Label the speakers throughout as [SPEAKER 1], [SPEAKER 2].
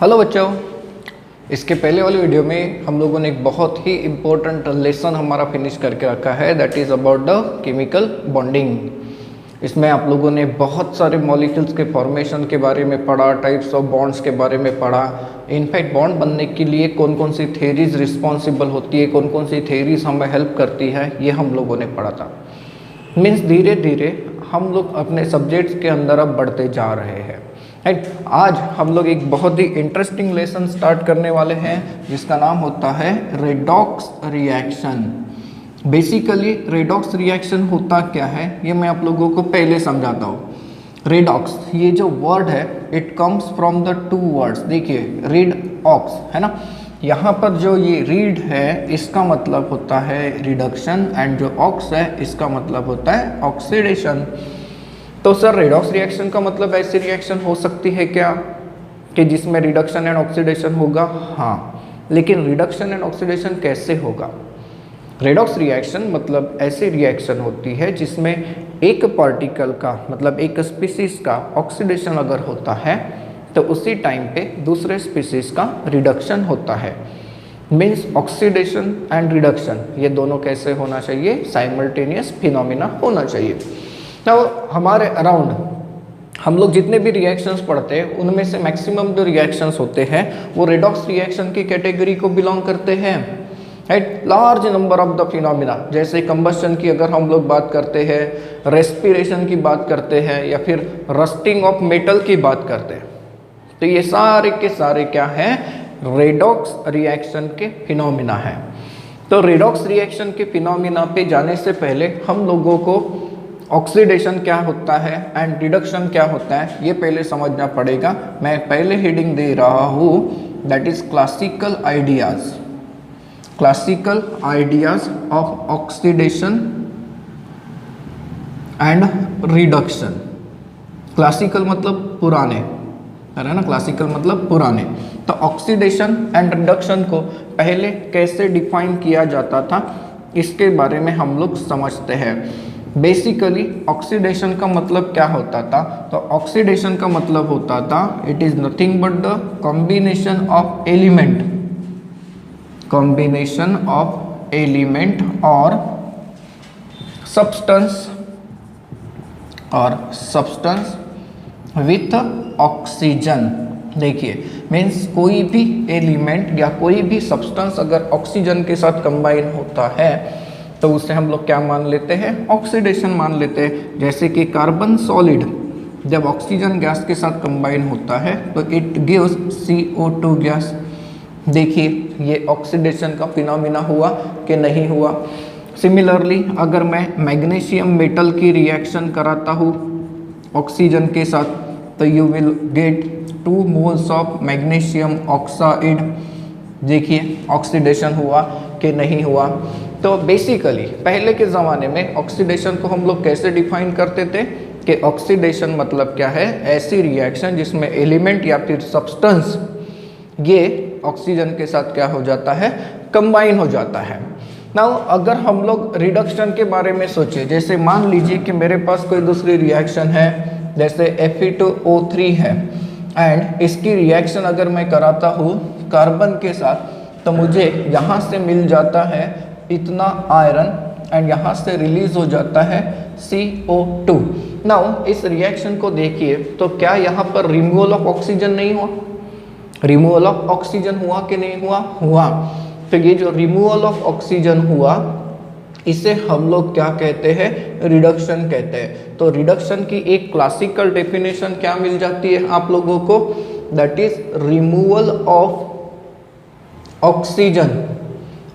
[SPEAKER 1] Hello बच्चों, इसके पहले वाली वीडियो में हम लोगों ने एक बहुत ही इम्पोर्टेंट लेसन हमारा फिनिश करके रखा है, that is about the chemical bonding. इसमें आप लोगों ने बहुत सारे मॉलिक्यूल्स के फॉर्मेशन के बारे में पढ़ा, टाइप्स ऑफ बॉन्ड्स के बारे में पढ़ा, इनफैक्ट बॉन्ड बनने के लिए कौन कौन सी थेरीज रिस्पॉन्सिबल होती है, कौन कौन सी थेरीज हमें हेल्प करती है, ये हम लोगों ने पढ़ा था। मीन्स धीरे धीरे हम लोग अपने सब्जेक्ट्स के अंदर अब बढ़ते जा रहे हैं। राइट, आज हम लोग एक बहुत ही इंटरेस्टिंग लेसन स्टार्ट करने वाले हैं जिसका नाम होता है redox reaction. Basically redox reaction होता क्या है ये मैं आप लोगों को पहले समझाता हूँ। रेडॉक्स ये जो वर्ड है it comes from the two words. देखिए रीड ऑक्स है ना, यहाँ पर जो ये रीड है इसका मतलब होता है रिडक्शन एंड जो ऑक्स है इसका मतलब होता है ऑक्सीडेशन। तो सर रेडॉक्स रिएक्शन का मतलब ऐसी रिएक्शन हो सकती है क्या कि जिसमें रिडक्शन एंड ऑक्सीडेशन होगा? हाँ, लेकिन रिडक्शन एंड ऑक्सीडेशन कैसे होगा? रेडॉक्स रिएक्शन मतलब ऐसी रिएक्शन होती है जिसमें एक पार्टिकल का मतलब एक स्पीसीज का ऑक्सीडेशन अगर होता है तो उसी टाइम पे दूसरे स्पीसीज का रिडक्शन होता है। मीन्स ऑक्सीडेशन एंड रिडक्शन ये दोनों कैसे होना चाहिए? साइमल्टेनियस फिनोमिना होना चाहिए। तो हमारे अराउंड हम लोग जितने भी रिएक्शंस पढ़ते हैं उनमें से मैक्सिमम जो रिएक्शंस होते हैं वो रेडॉक्स रिएक्शन की कैटेगरी को बिलोंग करते हैं। Right, large number of the phenomena जैसे कंबस्शन की अगर हम लोग बात करते हैं, रेस्पिरेशन की बात करते हैं या फिर रस्टिंग ऑफ मेटल की बात करते हैं, तो ये सारे के सारे क्या हैं? रेडॉक्स रिएक्शन के फिनोमिना है। तो रेडॉक्स रिएक्शन के फिनोमिना पे जाने से पहले हम लोगों को ऑक्सीडेशन क्या होता है एंड रिडक्शन क्या होता है ये पहले समझना पड़ेगा। मैं पहले हेडिंग दे रहा हूँ that is classical ideas. Classical ideas of oxidation and reduction. Classical मतलब पुराने, है ना, क्लासिकल मतलब पुराने। तो ऑक्सीडेशन एंड रिडक्शन को पहले कैसे डिफाइन किया जाता था इसके बारे में हम लोग समझते हैं। बेसिकली ऑक्सीडेशन का मतलब क्या होता था? तो ऑक्सीडेशन का मतलब होता था it is nothing but the combination of element, combination of element और सब्सटेंस विथ ऑक्सीजन। देखिए मीन्स कोई भी एलिमेंट या कोई भी सब्सटेंस अगर ऑक्सीजन के साथ कंबाइन होता है तो उसे हम लोग क्या मान लेते हैं? ऑक्सीडेशन मान लेते हैं। जैसे कि कार्बन सॉलिड जब ऑक्सीजन गैस के साथ कंबाइन होता है तो इट गिव्स CO2 गैस। देखिए ये ऑक्सीडेशन का फिनोमिना हुआ कि नहीं हुआ। सिमिलरली अगर मैं मैग्नीशियम मेटल की रिएक्शन कराता हूँ ऑक्सीजन के साथ तो you will get 2 moles of magnesium oxide. देखिए ऑक्सीडेशन हुआ कि नहीं हुआ। तो बेसिकली पहले के ज़माने में ऑक्सीडेशन को हम लोग कैसे डिफाइन करते थे कि ऑक्सीडेशन मतलब क्या है? ऐसी रिएक्शन जिसमें एलिमेंट या फिर सब्सटेंस ये ऑक्सीजन के साथ क्या हो जाता है? कंबाइन हो जाता है। नाउ अगर हम लोग रिडक्शन के बारे में सोचें, जैसे मान लीजिए कि मेरे पास कोई दूसरी रिएक्शन है जैसे Fe2O3 है एंड इसकी रिएक्शन अगर मैं कराता हूँ कार्बन के साथ तो मुझे यहाँ से मिल जाता है इतना आयरन एंड यहाँ से रिलीज हो जाता है CO2। नाउ इस रिएक्शन को देखिए तो क्या यहाँ पर रिमूवल ऑफ ऑक्सीजन नहीं हुआ? रिमूवल ऑफ ऑक्सीजन हुआ कि नहीं हुआ? हुआ। तो ये जो रिमूवल ऑफ ऑक्सीजन हुआ इसे हम लोग क्या कहते हैं? रिडक्शन कहते हैं। तो रिडक्शन की एक क्लासिकल डेफिनेशन क्या मिल जाती है आप लोगों को? That is removal of oxygen,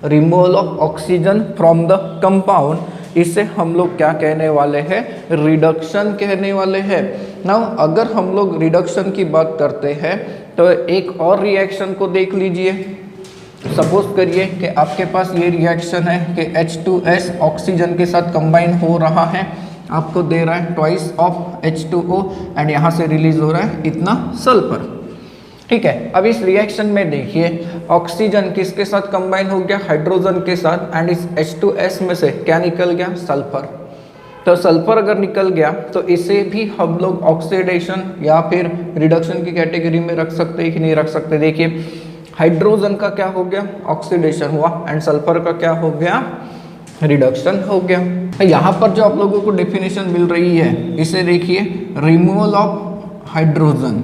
[SPEAKER 1] removal of oxygen from the compound. इसे हम लोग क्या कहने वाले हैं? रिडक्शन कहने वाले हैं। नाउ अगर हम लोग रिडक्शन की बात करते हैं तो एक और रिएक्शन को देख लीजिए। सपोज करिए कि आपके पास ये रिएक्शन है कि H2S ऑक्सीजन के साथ कंबाइन हो रहा है, आपको दे रहा है ट्वाइस ऑफ H2O एंड यहाँ से रिलीज हो रहा है इतना सल्फर। ठीक है, अब इस रिएक्शन में देखिए ऑक्सीजन किसके साथ कंबाइन हो गया? हाइड्रोजन के साथ एंड इस H2S में से क्या निकल गया? सल्फर। तो सल्फर अगर निकल गया तो इसे भी हम लोग ऑक्सीडेशन या फिर रिडक्शन की कैटेगरी में रख सकते हैं कि नहीं रख सकते। देखिए हाइड्रोजन का क्या हो गया, ऑक्सीडेशन हुआ, एंड सल्फर का क्या हो गया, रिडक्शन हो गया। यहाँ पर जो आप लोगों को डेफिनेशन मिल रही है इसे देखिए, रिमूवल ऑफ हाइड्रोजन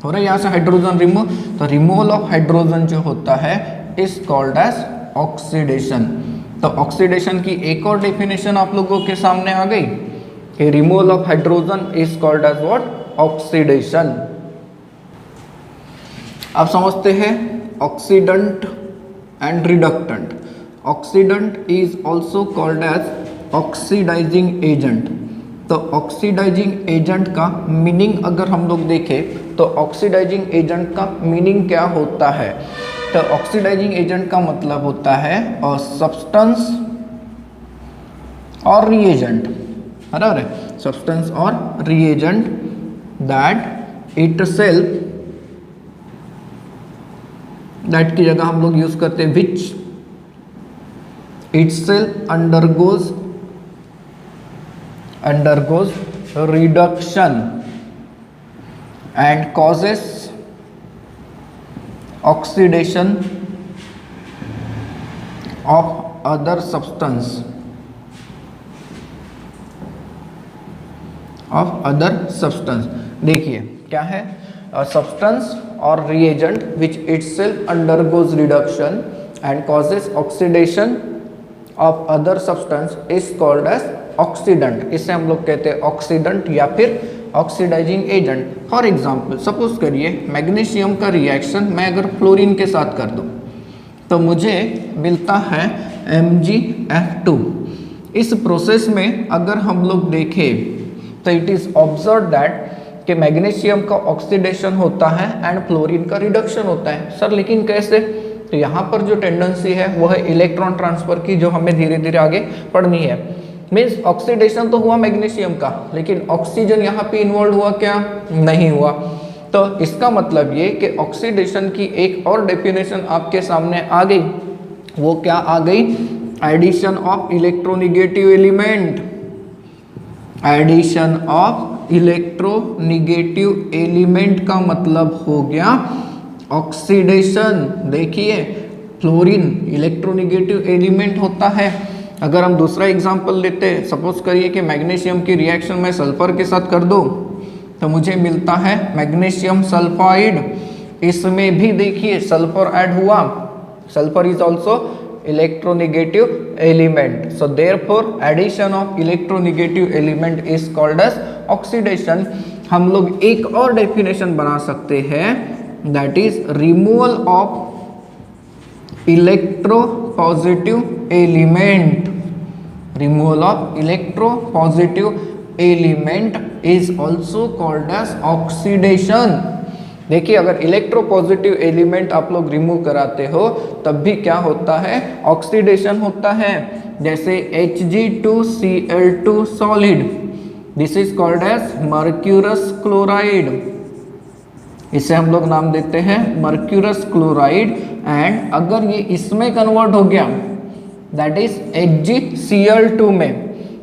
[SPEAKER 1] हो रहा है, यहाँ से हाइड्रोजन रिमूव, तो रिमूवल ऑफ हाइड्रोजन जो होता है इज कॉल्ड एज ऑक्सीडेशन। तो ऑक्सीडेशन की एक और डेफिनेशन आप लोगों के सामने आ गई कि removal of hydrogen is called as what, oxidation. आप समझते हैं oxidant and reductant. Oxidant is also called as oxidising agent. तो ऑक्सीडाइजिंग एजेंट का मीनिंग अगर हम लोग देखें तो ऑक्सीडाइजिंग एजेंट का मीनिंग क्या होता है, तो ऑक्सीडाइजिंग एजेंट का मतलब होता है और सब्सटेंस और रिएजेंट, बराबर है, सब्सटेंस और रिएजेंट दैट इटसेल्फ, दैट की जगह हम लोग यूज करते हैं विच itself undergoes reduction and causes oxidation of other substance देखिए क्या है, सब्सटेंस और reagent which itself undergoes reduction and causes oxidation of other substance is called as oxidant. इसे हम लोग कहते हैं ऑक्सीडेंट या फिर oxidising agent. For example suppose करिए मैग्नीशियम का रिएक्शन मैं अगर फ्लोरीन के साथ कर दूं तो मुझे मिलता है MgF2। इस प्रोसेस में अगर हम लोग देखें तो इट इज ऑब्जर्व दैट कि मैग्नीशियम का ऑक्सीडेशन होता है एंड फ्लोरीन का रिडक्शन होता है। सर लेकिन कैसे, तो यहाँ पर जो टेंडेंसी है वो है इलेक्ट्रॉन ट्रांसफर की, जो हमें धीरे धीरे आगे पढ़नी है। मीन्स ऑक्सीडेशन तो हुआ मैग्नीशियम का, लेकिन ऑक्सीजन यहाँ पे इन्वॉल्व हुआ क्या, नहीं हुआ। तो इसका मतलब ये कि ऑक्सीडेशन की एक और डेफिनेशन आपके सामने आ गई, वो क्या आ गई, addition of electronegative element. Addition of electronegative element का मतलब हो गया ऑक्सीडेशन। देखिए फ्लोरीन इलेक्ट्रोनिगेटिव एलिमेंट होता है। अगर हम दूसरा एग्जांपल लेते हैं, सपोज करिए कि मैग्नीशियम की रिएक्शन में सल्फर के साथ कर दो तो मुझे मिलता है मैग्नीशियम सल्फाइड। इसमें भी देखिए सल्फर ऐड हुआ, sulphur is also electronegative element. So therefore addition of electronegative element is called as oxidation. हम लोग एक और डेफिनेशन बना सकते हैं, that is removal of electropositive element. Removal of electropositive element is also called as oxidation. देखिए अगर electropositive element आप लोग रिमूव कराते हो तब भी क्या होता है, ऑक्सीडेशन होता है। जैसे Hg2Cl2 solid, this is called as mercurous chloride. इसे हम लोग नाम देते हैं मर्क्यूरस क्लोराइड। एंड अगर ये इसमें कन्वर्ट हो गया दैट इज HgCl2 में,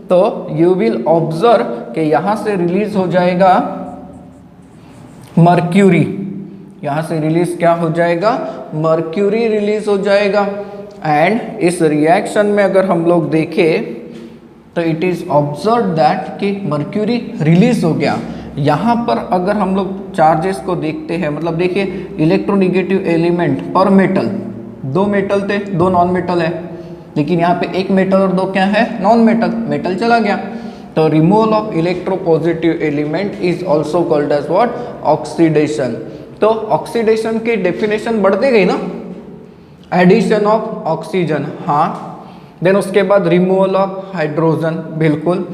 [SPEAKER 1] तो यू विल ऑब्जर्व कि यहां से रिलीज हो जाएगा मर्क्यूरी। यहां से रिलीज क्या हो जाएगा, मर्क्यूरी रिलीज हो जाएगा। एंड इस रिएक्शन में अगर हम लोग देखें तो इट इज ऑब्जर्व दैट कि मर्क्यूरी रिलीज हो गया। यहाँ पर अगर हम लोग चार्जेस को देखते हैं, मतलब देखिए इलेक्ट्रोनिगेटिव एलिमेंट पर मेटल, दो मेटल थे, दो नॉन मेटल है, लेकिन यहाँ पे एक मेटल और दो क्या है, नॉन मेटल, मेटल चला गया। तो removal of electropositive element is also called as what, oxidation. तो ऑक्सीडेशन की डेफिनेशन बढ़ती गई ना, एडिशन ऑफ ऑक्सीजन, हाँ, देन उसके बाद रिमूवल ऑफ हाइड्रोजन, बिल्कुल,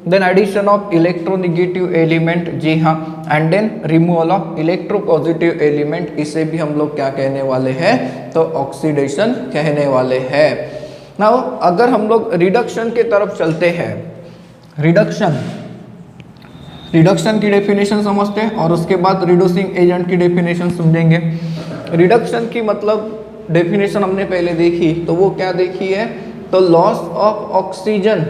[SPEAKER 1] then addition of electronegative element, जी हाँ, and then removal of electropositive element, इसे भी हम लोग क्या कहने वाले हैं, तो ऑक्सीडेशन कहने वाले हैं। नाउ अगर हम लोग रिडक्शन की तरफ चलते हैं, रिडक्शन की डेफिनेशन समझते हैं और उसके बाद रिड्यूसिंग एजेंट की डेफिनेशन समझेंगे। रिडक्शन की मतलब डेफिनेशन हमने पहले देखी, तो वो क्या देखी है, तो लॉस ऑफ ऑक्सीजन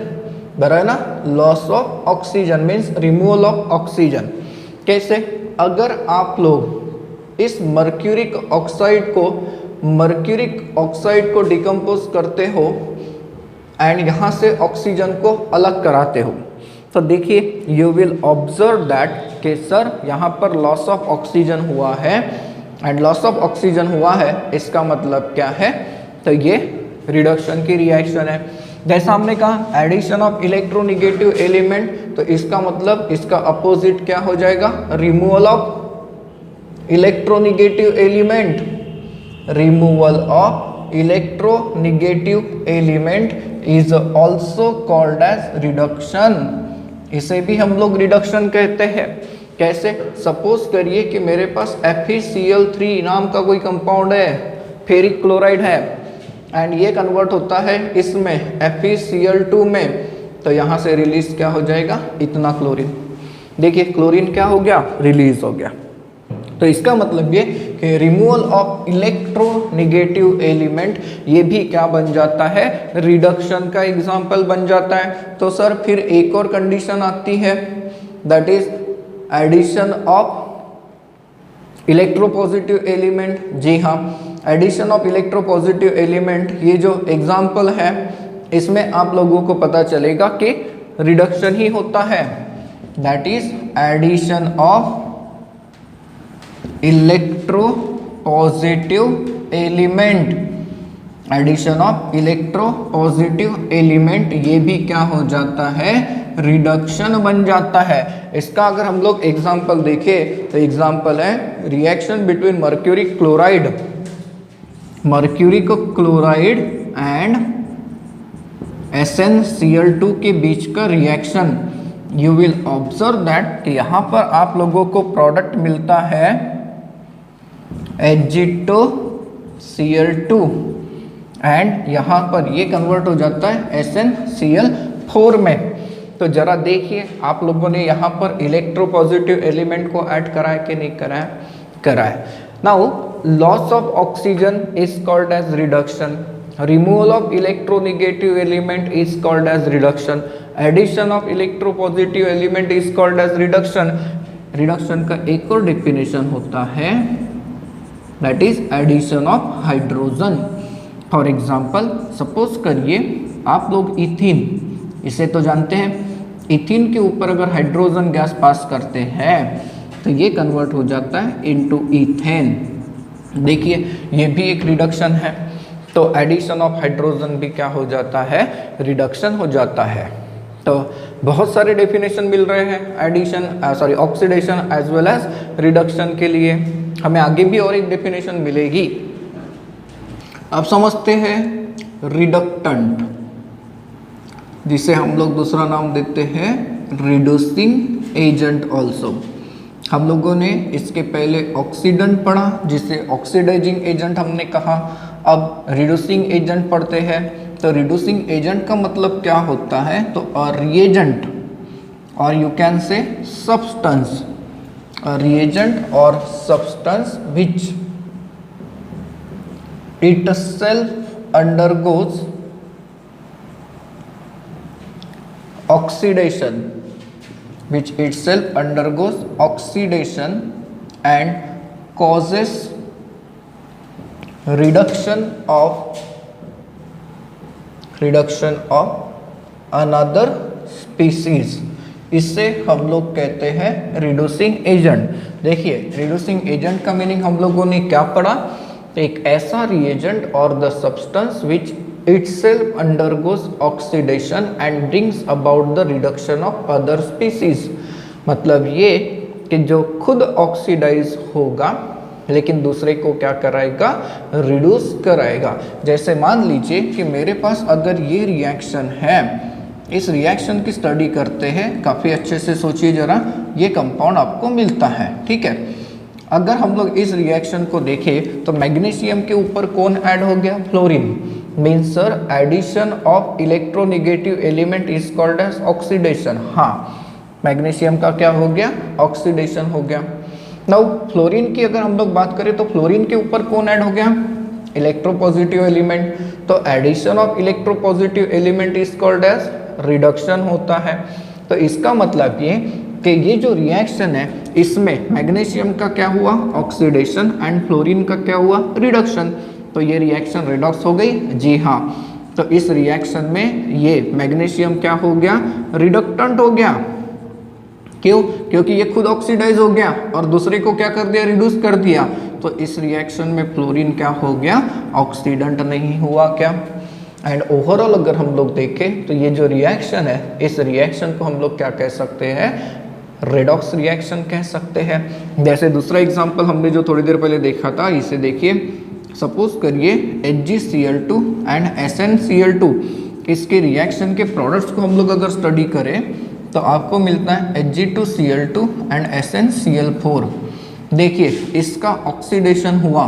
[SPEAKER 1] बराबर है ना, loss of oxygen means removal of oxygen. कैसे? अगर आप लोग इस मर्क्यूरिक ऑक्साइड को डिकम्पोज करते हो एंड यहाँ से ऑक्सीजन को अलग कराते हो, तो देखिए यू विल ऑब्जर्व दैट कि सर यहाँ पर लॉस ऑफ ऑक्सीजन हुआ है एंड लॉस ऑफ ऑक्सीजन हुआ है, इसका मतलब क्या है? तो ये रिडक्शन की रिएक्शन है। जैसा हमने कहा एडिशन ऑफ इलेक्ट्रोनेगेटिव एलिमेंट, तो इसका मतलब इसका अपोजिट क्या हो जाएगा? Removal of electronegative element. Removal of electronegative element is also called as reduction. इसे भी हम लोग रिडक्शन कहते हैं। कैसे? सपोज करिए कि मेरे पास FeCl3 नाम का कोई कंपाउंड है, फेरिक क्लोराइड है, एंड ये कन्वर्ट होता है इसमें FeCl2 में, तो यहाँ से रिलीज क्या हो जाएगा? इतना क्लोरीन। देखिए क्लोरीन क्या हो गया? रिलीज हो गया। तो इसका मतलब ये कि रिमूवल ऑफ इलेक्ट्रोनेगेटिव एलिमेंट ये भी क्या बन जाता है? रिडक्शन का एग्जाम्पल बन जाता है। तो सर फिर एक और कंडीशन आती है, that is addition of electropositive element. जी हाँ, एडिशन ऑफ इलेक्ट्रोपॉजिटिव एलिमेंट, ये जो एग्जाम्पल है इसमें आप लोगों को पता चलेगा कि रिडक्शन ही होता है। That is addition of electropositive element. Addition of electropositive element ये भी क्या हो जाता है? रिडक्शन बन जाता है। इसका अगर हम लोग एग्जाम्पल देखें तो एग्जाम्पल है reaction between mercuric chloride and SnCl2 के बीच का reaction. You will observe that कि यहाँ पर आप लोगों को प्रोडक्ट मिलता है H2Cl2 एंड यहाँ पर ये कन्वर्ट हो जाता है SnCl4 में। तो जरा देखिए आप लोगों ने यहाँ पर इलेक्ट्रोपॉजिटिव एलिमेंट को ऐड करा है कि नहीं कराया? करा है। Now loss of oxygen is called as reduction, removal of electronegative element is called as reduction, addition of electropositive element is called as reduction. Reduction का एक और डेफिनेशन होता है, that is addition of hydrogen. For example suppose करिए आप लोग ethene, इसे तो जानते हैं, इथीन के ऊपर अगर हाइड्रोजन गैस पास करते हैं तो ये कन्वर्ट हो जाता है इनटू ईथेन। देखिए ये भी एक रिडक्शन है। तो एडिशन ऑफ हाइड्रोजन भी क्या हो जाता है? रिडक्शन हो जाता है। तो बहुत सारे डेफिनेशन मिल रहे हैं addition oxidation as well as reduction के लिए। हमें आगे भी और एक डेफिनेशन मिलेगी। अब समझते हैं रिडक्टेंट, जिसे हम लोग दूसरा नाम देते हैं रिड्यूसिंग एजेंट ऑल्सो। हम लोगों ने इसके पहले ऑक्सीडेंट पढ़ा जिसे ऑक्सीडाइजिंग एजेंट हमने कहा। अब रिड्यूसिंग एजेंट पढ़ते हैं। तो रिड्यूसिंग एजेंट का मतलब क्या होता है? तो reagent or you can say substance, reagent or substance which itself undergoes oxidation, which itself undergoes oxidation and causes reduction of another species। इससे हम लोग कहते हैं रिड्यूसिंग एजेंट। देखिए रिड्यूसिंग एजेंट का मीनिंग हम लोगों ने क्या पढ़ा? एक ऐसा रिएजेंट और the substance which itself undergoes oxidation and brings about the reduction of other species। मतलब ये कि जो खुद ऑक्सीडाइज होगा लेकिन दूसरे को क्या कराएगा? रिड्यूस कराएगा। जैसे मान लीजिए कि मेरे पास अगर ये रिएक्शन है, इस रिएक्शन की स्टडी करते हैं, काफ़ी अच्छे से सोचिए जरा, ये कंपाउंड आपको मिलता है, ठीक है। अगर हम लोग इस रिएक्शन को देखें तो मैग्नीशियम के ऊपर कौन ऐड हो गया? Fluorine. Means sir addition of electronegative element is called as oxidation. हाँ, मैग्नीशियम का क्या हो गया? ऑक्सीडेशन हो गया। नाउ फ्लोरीन की अगर हम लोग बात करें तो फ्लोरीन के ऊपर कौन ऐड हो गया? Electropositive element. तो addition of electropositive element is called as reduction होता है। तो इसका मतलब ये कि ये जो रिएक्शन है इसमें मैग्नीशियम का क्या हुआ, ऑक्सीडेशन, एंड फ्लोरीन का क्या हुआ, रिडक्शन। तो ये रिएक्शन रिडॉक्स हो गई, जी हाँ। तो इस रिएक्शन में ये मैग्नीशियम क्या हो गया, रिडक्टेंट हो गया। क्यों? क्योंकि ये खुद ऑक्सीडाइज हो गया और दूसरे को क्या कर दिया, रिड्यूस कर दिया। तो इस रिएक्शन में फ्लोरीन क्या हो गया, ऑक्सीडेंट नहीं हुआ क्या। एंड ओवरऑल अगर हम लोग देखें तो ये जो रिएक्शन है, इस रिएक्शन को हम लोग क्या कह सकते हैं, रेडॉक्स रिएक्शन कह सकते हैं। जैसे दूसरा एग्जांपल हमने जो थोड़ी देर पहले देखा था, इसे देखिए। सपोज करिए HgCl2 एंड SnCl2, इसके रिएक्शन के प्रोडक्ट्स को हम लोग अगर स्टडी करें तो आपको मिलता है Hg2Cl2 एंड SnCl4। देखिए इसका ऑक्सीडेशन हुआ,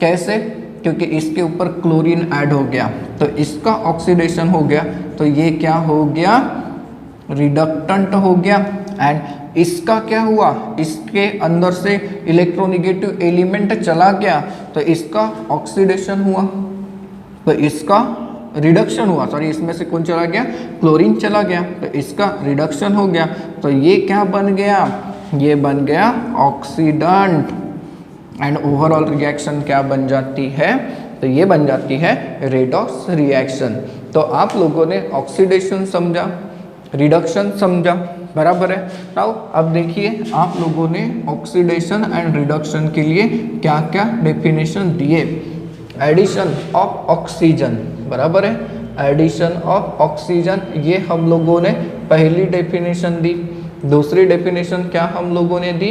[SPEAKER 1] कैसे, क्योंकि इसके ऊपर क्लोरीन ऐड हो गया, तो इसका ऑक्सीडेशन हो गया, तो ये क्या हो गया, रिडक्टेंट हो गया। एंड इसका क्या हुआ, इसके अंदर से इलेक्ट्रोनेगेटिव एलिमेंट चला गया, तो इसका ऑक्सीडेशन हुआ, तो इसका रिडक्शन हुआ। सॉरी, इसमें से कौन चला गया, क्लोरीन चला गया, तो इसका रिडक्शन हो गया। तो ये क्या बन गया, ये बन गया ऑक्सीडेंट। एंड ओवरऑल रिएक्शन क्या बन जाती है, तो ये बन जाती है रेडॉक्स रिएक्शन। तो आप लोगों ने ऑक्सीडेशन समझा, रिडक्शन समझा, बराबर है। नाउ अब देखिए आप लोगों ने ऑक्सीडेशन एंड रिडक्शन के लिए क्या क्या डेफिनेशन दिए। एडिशन ऑफ ऑक्सीजन, बराबर है, एडिशन ऑफ ऑक्सीजन, ये हम लोगों ने पहली डेफिनेशन दी। दूसरी डेफिनेशन क्या हम लोगों ने दी,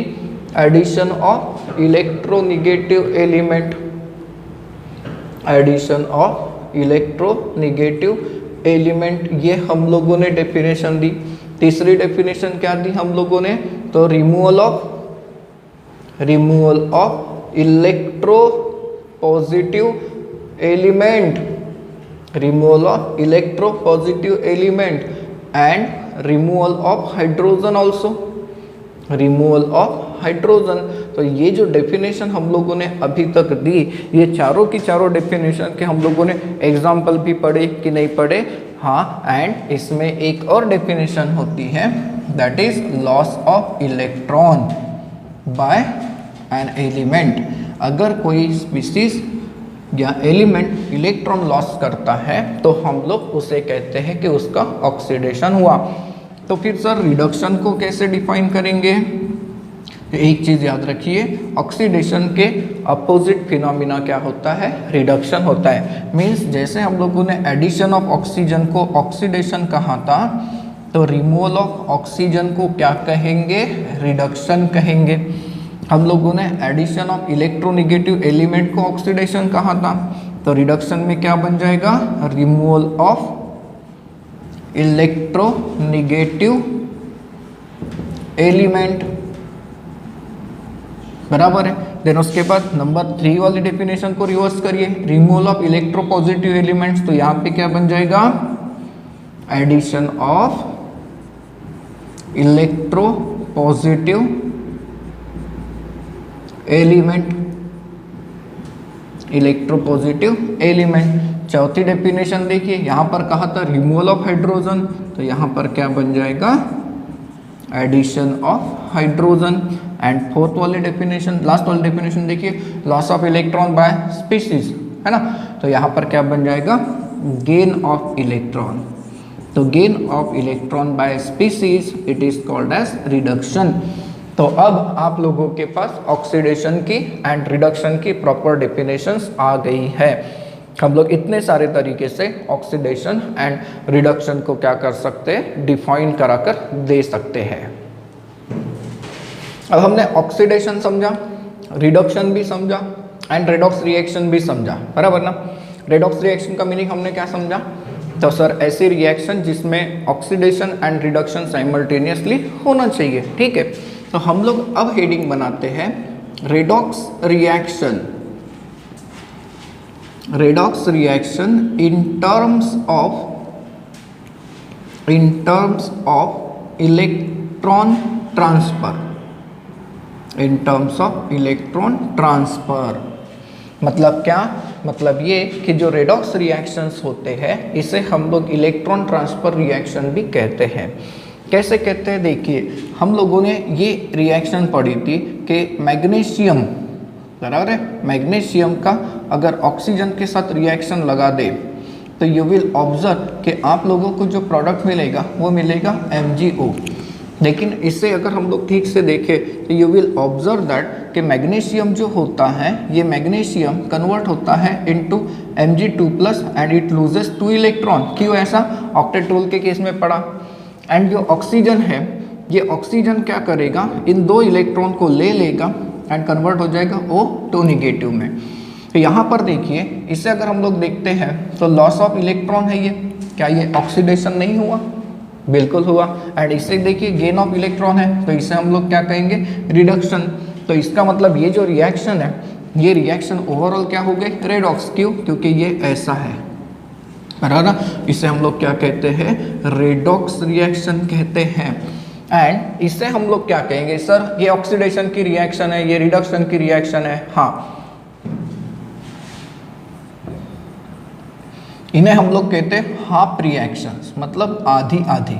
[SPEAKER 1] addition of electronegative element, addition of electronegative element, ये हम लोगों ने डेफिनेशन दी। तीसरी डेफिनेशन क्या दी हम लोगों ने, तो removal of electro positive element, removal of electro positive element and removal of hydrogen also, removal of hydrogen. तो ये जो डेफिनेशन हम लोगों ने अभी तक दी, ये चारों की चारों डेफिनेशन के हम लोगों ने एग्जाम्पल भी पढ़े कि नहीं पढ़े, हाँ। एंड इसमें एक और डेफिनेशन होती है, that is loss of electron bye an element. अगर कोई स्पीसीज या एलिमेंट इलेक्ट्रॉन लॉस करता है तो हम लोग उसे कहते हैं कि उसका ऑक्सीडेशन हुआ। तो फिर सर रिडक्शन को कैसे डिफाइन करेंगे, एक चीज़ याद रखिए, ऑक्सीडेशन के अपोजिट फिनोमिना क्या होता है, रिडक्शन होता है। मीन्स जैसे हम लोगों ने एडिशन ऑफ ऑक्सीजन को ऑक्सीडेशन कहा था, तो रिमूवल ऑफ ऑक्सीजन को क्या कहेंगे, रिडक्शन कहेंगे। हम लोगों ने एडिशन ऑफ इलेक्ट्रोनेगेटिव एलिमेंट को ऑक्सीडेशन कहा था, तो रिडक्शन में क्या बन जाएगा, रिमूवल ऑफ इलेक्ट्रोनेगेटिव एलिमेंट, बराबर है। देन उसके बाद नंबर 3 वाली डेफिनेशन को रिवर्स करिए, रिमूवल ऑफ इलेक्ट्रोपॉजिटिव एलिमेंट्स, तो यहाँ पे क्या बन जाएगा, addition of electropositive element, electropositive element. चौथी डेफिनेशन देखिए, यहाँ पर कहा था रिमूवल ऑफ हाइड्रोजन, तो यहाँ पर क्या बन जाएगा, addition of hydrogen. And fourth वाली डेफिनेशन, लास्ट वाली डेफिनेशन देखिए, loss of electron by species, है ना, तो यहाँ पर क्या बन जाएगा, गेन ऑफ इलेक्ट्रॉन। तो gain of electron by species, it is called as reduction. तो अब आप लोगों के पास ऑक्सीडेशन की एंड रिडक्शन की प्रॉपर डेफिनेशंस आ गई है। हम लोग इतने सारे तरीके से ऑक्सीडेशन एंड रिडक्शन को क्या कर सकते हैं, डिफाइन कराकर दे सकते हैं। अब हमने ऑक्सीडेशन समझा, रिडक्शन भी समझा एंड रेडॉक्स रिएक्शन भी समझा, बराबर ना। रेडॉक्स रिएक्शन का मीनिंग हमने क्या समझा, तो सर ऐसी रिएक्शन जिसमें ऑक्सीडेशन एंड रिडक्शन साइमल्टेनियसली होना चाहिए, ठीक है। तो हम लोग अब हेडिंग बनाते हैं redox reaction, redox reaction in terms of electron transfer, in terms of electron transfer. मतलब क्या, मतलब ये कि जो रेडॉक्स रिएक्शंस होते हैं इसे हम लोग इलेक्ट्रॉन ट्रांसफर रिएक्शन भी कहते हैं। कैसे कहते हैं, देखिए हम लोगों ने ये रिएक्शन पढ़ी थी कि मैग्नीशियम, बराबर है, मैग्नीशियम का अगर ऑक्सीजन के साथ रिएक्शन लगा दे तो यू विल ऑब्जर्व कि आप लोगों को जो प्रोडक्ट मिलेगा वो मिलेगा MgO। लेकिन इससे अगर हम लोग ठीक से देखें तो यू विल ऑब्जर्व दैट कि मैग्नीशियम जो होता है ये मैग्नीशियम कन्वर्ट होता है into Mg2+ and it loses 2 electron. क्यों ऐसा, ऑक्टेट रूल के केस में पढ़ा। एंड जो ऑक्सीजन है ये ऑक्सीजन क्या करेगा, इन 2 इलेक्ट्रॉन को ले लेगा एंड कन्वर्ट हो जाएगा O2 निगेटिव में। तो यहाँ पर देखिए इसे अगर हम लोग देखते हैं तो लॉस ऑफ इलेक्ट्रॉन है ये, क्या ये ऑक्सीडेशन नहीं हुआ, बिल्कुल हुआ। एंड इसे देखिए गेन ऑफ इलेक्ट्रॉन है तो इसे हम लोग क्या कहेंगे, रिडक्शन। तो इसका मतलब ये जो रिएक्शन है ये रिएक्शन ओवरऑल क्या हो गई, रेडॉक्स। क्यों, क्योंकि ये ऐसा है, बराबर। इसे हम लोग क्या कहते हैं, रेडॉक्स रिएक्शन कहते हैं। एंड इसे हम लोग क्या कहेंगे, सर ये ऑक्सीडेशन की रिएक्शन है, ये रिडक्शन की रिएक्शन है। हाँ, इन्हें हम लोग कहते हैं हाफ रिएक्शंस, मतलब आधी आधी,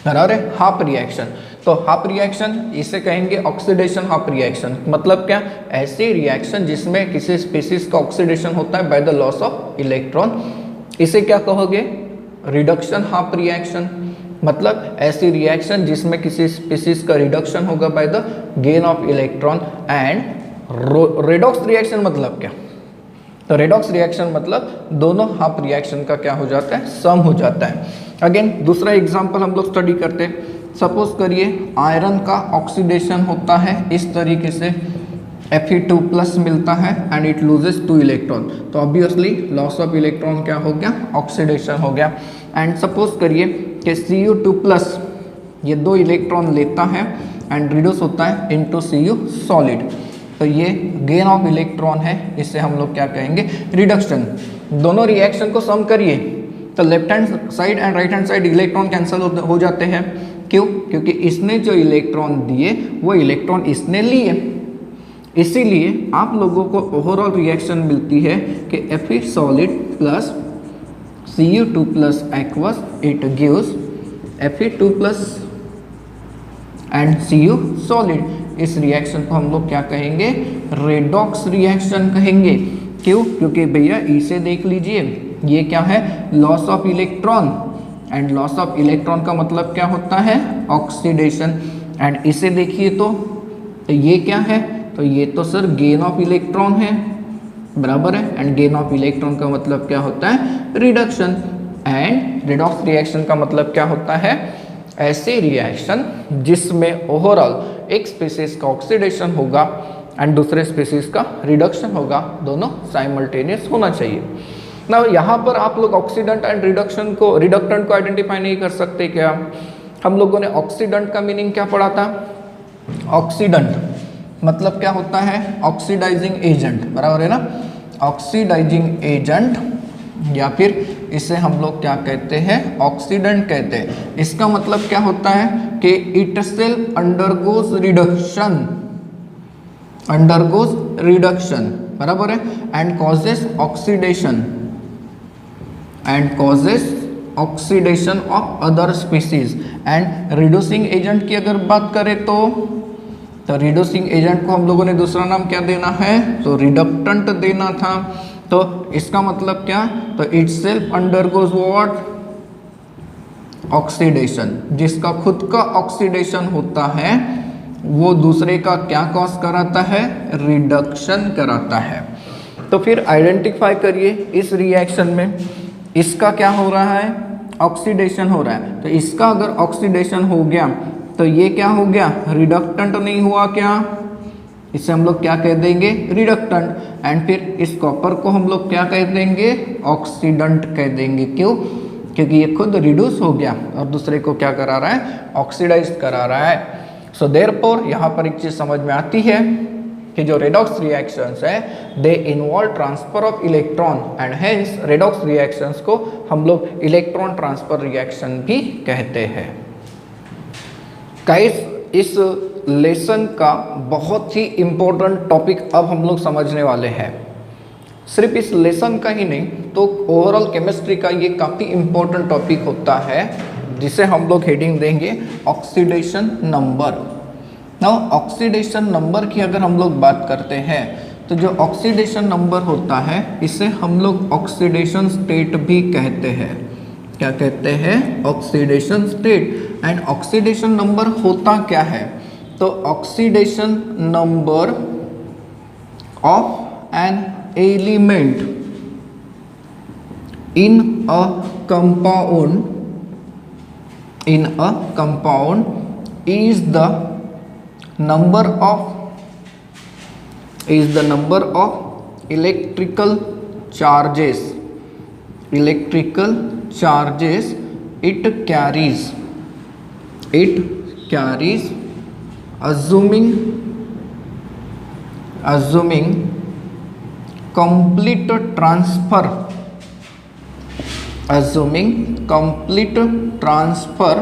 [SPEAKER 1] बराबर है, हाफ रिएक्शन। तो हाफ रिएक्शन इसे कहेंगे ऑक्सीडेशन हाफ रिएक्शन। मतलब क्या, ऐसी रिएक्शन जिसमें किसी स्पीसीज का ऑक्सीडेशन होता है by the loss of electron, इसे क्या कहोगे, रिडक्शन हाफ रिएक्शन। मतलब ऐसी रिएक्शन जिसमें किसी स्पीसीज का रिडक्शन होगा by the gain of electron. And redox reaction मतलब क्या, तो रेडॉक्स रिएक्शन मतलब दोनों हाफ रिएक्शन का क्या हो जाता है, सम हो जाता है। अगेन दूसरा एग्जांपल हम लोग स्टडी करते हैं। सपोज करिए आयरन का ऑक्सीडेशन होता है इस तरीके से, Fe2+ मिलता है एंड इट लूजेस 2 इलेक्ट्रॉन। तो ऑब्वियसली लॉस ऑफ इलेक्ट्रॉन क्या हो गया, ऑक्सीडेशन हो गया। एंड सपोज करिए कि Cu2+ ये 2 इलेक्ट्रॉन लेता है एंड रिड्यूस होता है इनटू Cu सॉलिड। तो ये गेन ऑफ इलेक्ट्रॉन है, इसे हम लोग क्या कहेंगे, रिडक्शन। दोनों रिएक्शन को सम करिए तो left hand side and right hand side electron cancel हो जाते हैं। क्यों, क्योंकि इसने जो इलेक्ट्रॉन दिए वो इलेक्ट्रॉन इसने लिए। इसीलिए आप लोगों को ओवरऑल रिएक्शन मिलती है कि Fe solid plus Cu2+ aqueous, it gives Fe2+ and Cu solid। इस रिएक्शन को हम लोग क्या कहेंगे, रेडॉक्स रिएक्शन कहेंगे। क्यों, क्योंकि भैया इसे देख लीजिए, ये क्या है, loss of electron. And loss of electron का मतलब क्या होता है, ऑक्सीडेशन। एंड इसे देखिए तो ये क्या है, तो ये तो सर गेन ऑफ इलेक्ट्रॉन है, बराबर है। एंड गेन ऑफ इलेक्ट्रॉन का मतलब क्या होता है, रिडक्शन। एंड रेडॉक्स रिएक्शन का मतलब क्या होता है, ऐसे रिएक्शन जिसमें ओवरऑल एक स्पीसीज का ऑक्सीडेशन होगा एंड दूसरे स्पीसीज का रिडक्शन होगा, दोनों साइमल्टेनियस होना चाहिए ना। यहाँ पर आप लोग ऑक्सीडेंट एंड रिडक्टेंट को आइडेंटिफाई नहीं कर सकते क्या। हम लोगों ने ऑक्सीडेंट का मीनिंग क्या पढ़ा था, ऑक्सीडेंट मतलब क्या होता है, ऑक्सीडाइजिंग एजेंट, बराबर है ना। ऑक्सीडाइजिंग एजेंट या फिर इसे हम लोग क्या कहते हैं, ऑक्सीडेंट कहते हैं। इसका मतलब क्या होता है कि इट सेल्फ अंडरगोज रिडक्शन, बराबर है। And causes oxidation of other species. And reducing agent की अगर बात करें तो रिड्यूसिंग एजेंट को हम लोगों ने दूसरा नाम क्या देना है, तो रिडक्टेंट देना था। तो इसका मतलब क्या, तो it self undergoes what, oxidation. जिसका खुद का ऑक्सीडेशन होता है वो दूसरे का क्या कॉज कराता है, रिडक्शन कराता है। तो फिर आइडेंटिफाई करिए इस रिएक्शन में इसका क्या हो रहा है, ऑक्सीडेशन हो रहा है। तो इसका अगर ऑक्सीडेशन हो गया तो ये क्या हो गया, रिडक्टेंट नहीं हुआ क्या, इसे हम लोग क्या कह देंगे, रिडक्टेंट। एंड फिर इस कॉपर को हम लोग क्या कह देंगे, ऑक्सीडेंट कह देंगे। क्यों, क्योंकि ये खुद रिड्यूस हो गया और दूसरे को क्या करा रहा है, ऑक्सीडाइज करा रहा है। सो देयरफॉर यहाँ पर एक चीज समझ में आती है कि जो रेडॉक्स रिएक्शंस है they involve transfer of electron and hence redox reactions को हम लोग इलेक्ट्रॉन ट्रांसफर रिएक्शन भी कहते हैं। गाइस, इस लेसन का बहुत ही इम्पोर्टेंट टॉपिक अब हम लोग समझने वाले हैं। सिर्फ इस लेसन का ही नहीं तो ओवरऑल केमिस्ट्री का ये काफ़ी इम्पोर्टेंट टॉपिक होता है, जिसे हम लोग हेडिंग देंगे oxidation number. Now oxidation number की अगर हम लोग बात करते हैं तो जो ऑक्सीडेशन नंबर होता है इसे हम लोग ऑक्सीडेशन स्टेट भी कहते हैं। क्या कहते हैं? Oxidation state. And oxidation number होता क्या है? तो oxidation number of an element in a compound is the number of electrical charges it carries assuming complete transfer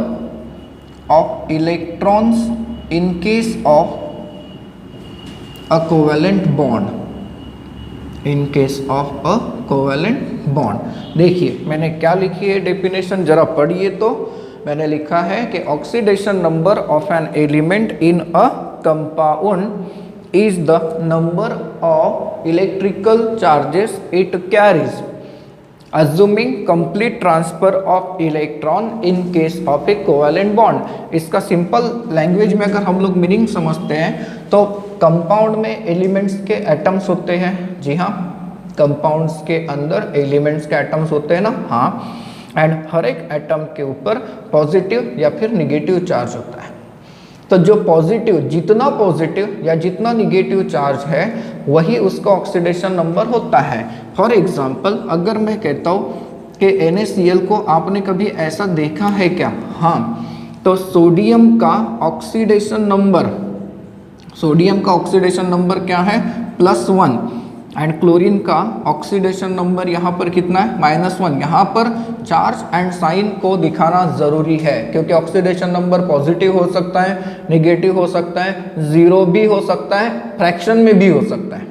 [SPEAKER 1] of electrons in case of a covalent bond। देखिए मैंने क्या लिखी है definition, जरा पढ़िए। तो मैंने लिखा है कि oxidation number of an element in a compound is the number of electrical charges it carries assuming complete transfer of electron in case of a covalent bond। इसका सिंपल लैंग्वेज में अगर हम लोग मीनिंग समझते हैं तो कंपाउंड में elements के एटम्स होते हैं। जी हाँ, कंपाउंड्स के अंदर एलिमेंट्स के एटम्स होते हैं ना। हाँ, एंड हर एक एटम के ऊपर पॉजिटिव या फिर निगेटिव चार्ज होता है। तो जो पॉजिटिव, जितना पॉजिटिव या जितना निगेटिव चार्ज है वही उसका ऑक्सीडेशन नंबर होता है। फॉर एग्जांपल अगर मैं कहता हूँ कि NaCl को आपने कभी ऐसा देखा है क्या? हाँ, तो सोडियम का ऑक्सीडेशन नंबर क्या है? +1। एंड क्लोरीन का ऑक्सीडेशन नंबर यहाँ पर कितना है? -1। यहाँ पर चार्ज एंड साइन को दिखाना ज़रूरी है क्योंकि ऑक्सीडेशन नंबर पॉजिटिव हो सकता है, निगेटिव हो सकता है, 0 भी हो सकता है, फ्रैक्शन में भी हो सकता है।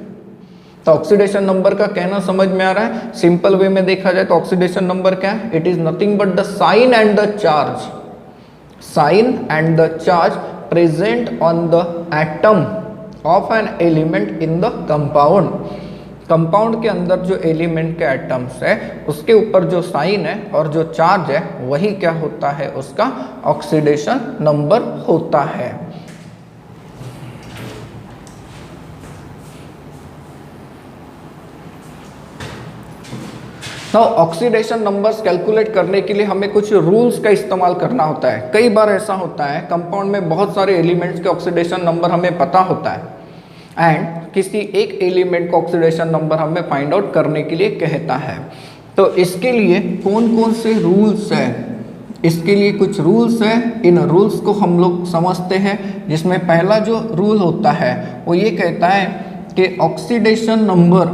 [SPEAKER 1] तो ऑक्सीडेशन नंबर का कहना समझ में आ रहा है? सिंपल वे में देखा जाए तो ऑक्सीडेशन नंबर क्या है? It is nothing but the sign and the charge present on the atom of an element in the compound के अंदर जो एलिमेंट के एटम्स है उसके ऊपर जो साइन है और जो चार्ज है वही क्या होता है? उसका ऑक्सीडेशन नंबर होता है। नाउ ऑक्सीडेशन नंबर्स कैलकुलेट करने के लिए हमें कुछ रूल्स का इस्तेमाल करना होता है। कई बार ऐसा होता है कंपाउंड में बहुत सारे एलिमेंट्स के ऑक्सीडेशन नंबर हमें पता होता है एंड किसी एक एलिमेंट का ऑक्सीडेशन नंबर हमें फाइंड आउट करने के लिए कहता है। तो इसके लिए कौन कौन से रूल्स हैं? इसके लिए कुछ रूल्स हैं। इन रूल्स को हम लोग समझते हैं, जिसमें पहला जो रूल होता है वो ये कहता है कि oxidation number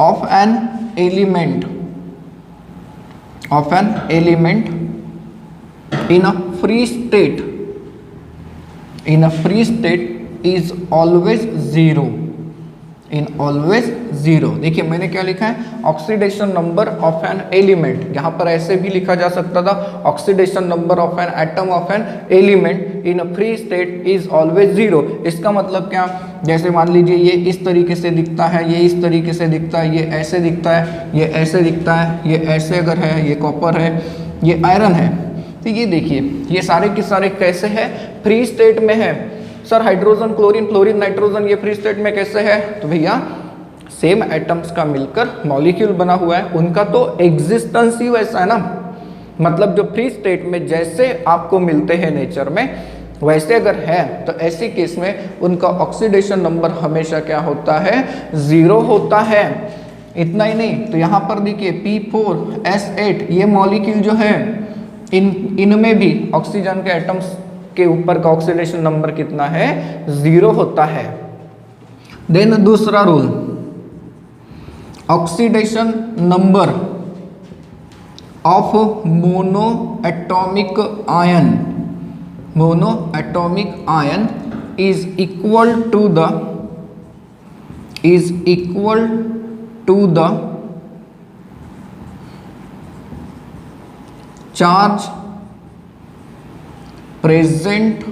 [SPEAKER 1] of an element in a free state is always zero। देखिए मैंने क्या लिखा है? Oxidation number of an element. यहाँ पर ऐसे भी लिखा जा सकता था, oxidation number of an atom of an element in a free state is always 0। इसका मतलब क्या? जैसे मान लीजिए ये इस तरीके से दिखता है, ये इस तरीके से दिखता है, ये ऐसे दिखता है, ये ऐसे दिखता है, ये ऐसे अगर है, ये कॉपर है, ये आयरन है। तो ये देखिए ये सारे के सारे कैसे है? फ्री स्टेट में है। Sir hydrogen, chlorine, fluorine, nitrogen ये फ्री स्टेट में कैसे है? तो भैया सेम एटम्स का मिलकर मॉलिक्यूल बना हुआ है, उनका तो एग्जिस्टेंस ही वैसा है ना। मतलब जो फ्री स्टेट में जैसे आपको मिलते हैं नेचर में वैसे अगर है तो ऐसे केस में उनका ऑक्सीडेशन नंबर हमेशा क्या होता है? 0 होता है। इतना ही नहीं, तो यहाँ पर देखिए P4S8 ये मॉलिक्यूल जो है इनमें भी ऑक्सीजन के एटम्स के ऊपर का ऑक्सीडेशन नंबर कितना है? 0 होता है। देन दूसरा rule, oxidation number of mono atomic ion is is equal to the charge present